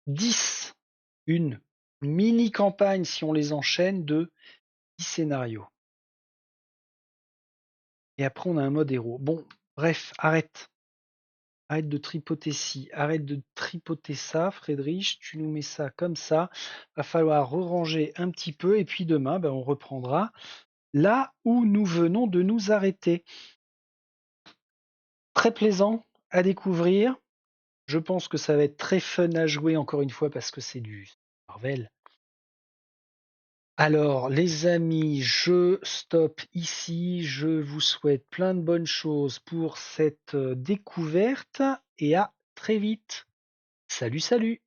10. Une mini-campagne, si on les enchaîne, de 10 scénarios. Et après, on a un mode héros. Bon, bref, arrête. Arrête de tripoter ci, arrête de tripoter ça, Friedrich, tu nous mets ça comme ça. Va falloir ranger un petit peu et puis demain, on reprendra là où nous venons de nous arrêter. Très plaisant à découvrir. Je pense que ça va être très fun à jouer encore une fois parce que c'est du Marvel. Alors les amis, je stoppe ici. Je vous souhaite plein de bonnes choses pour cette découverte et à très vite. Salut, salut!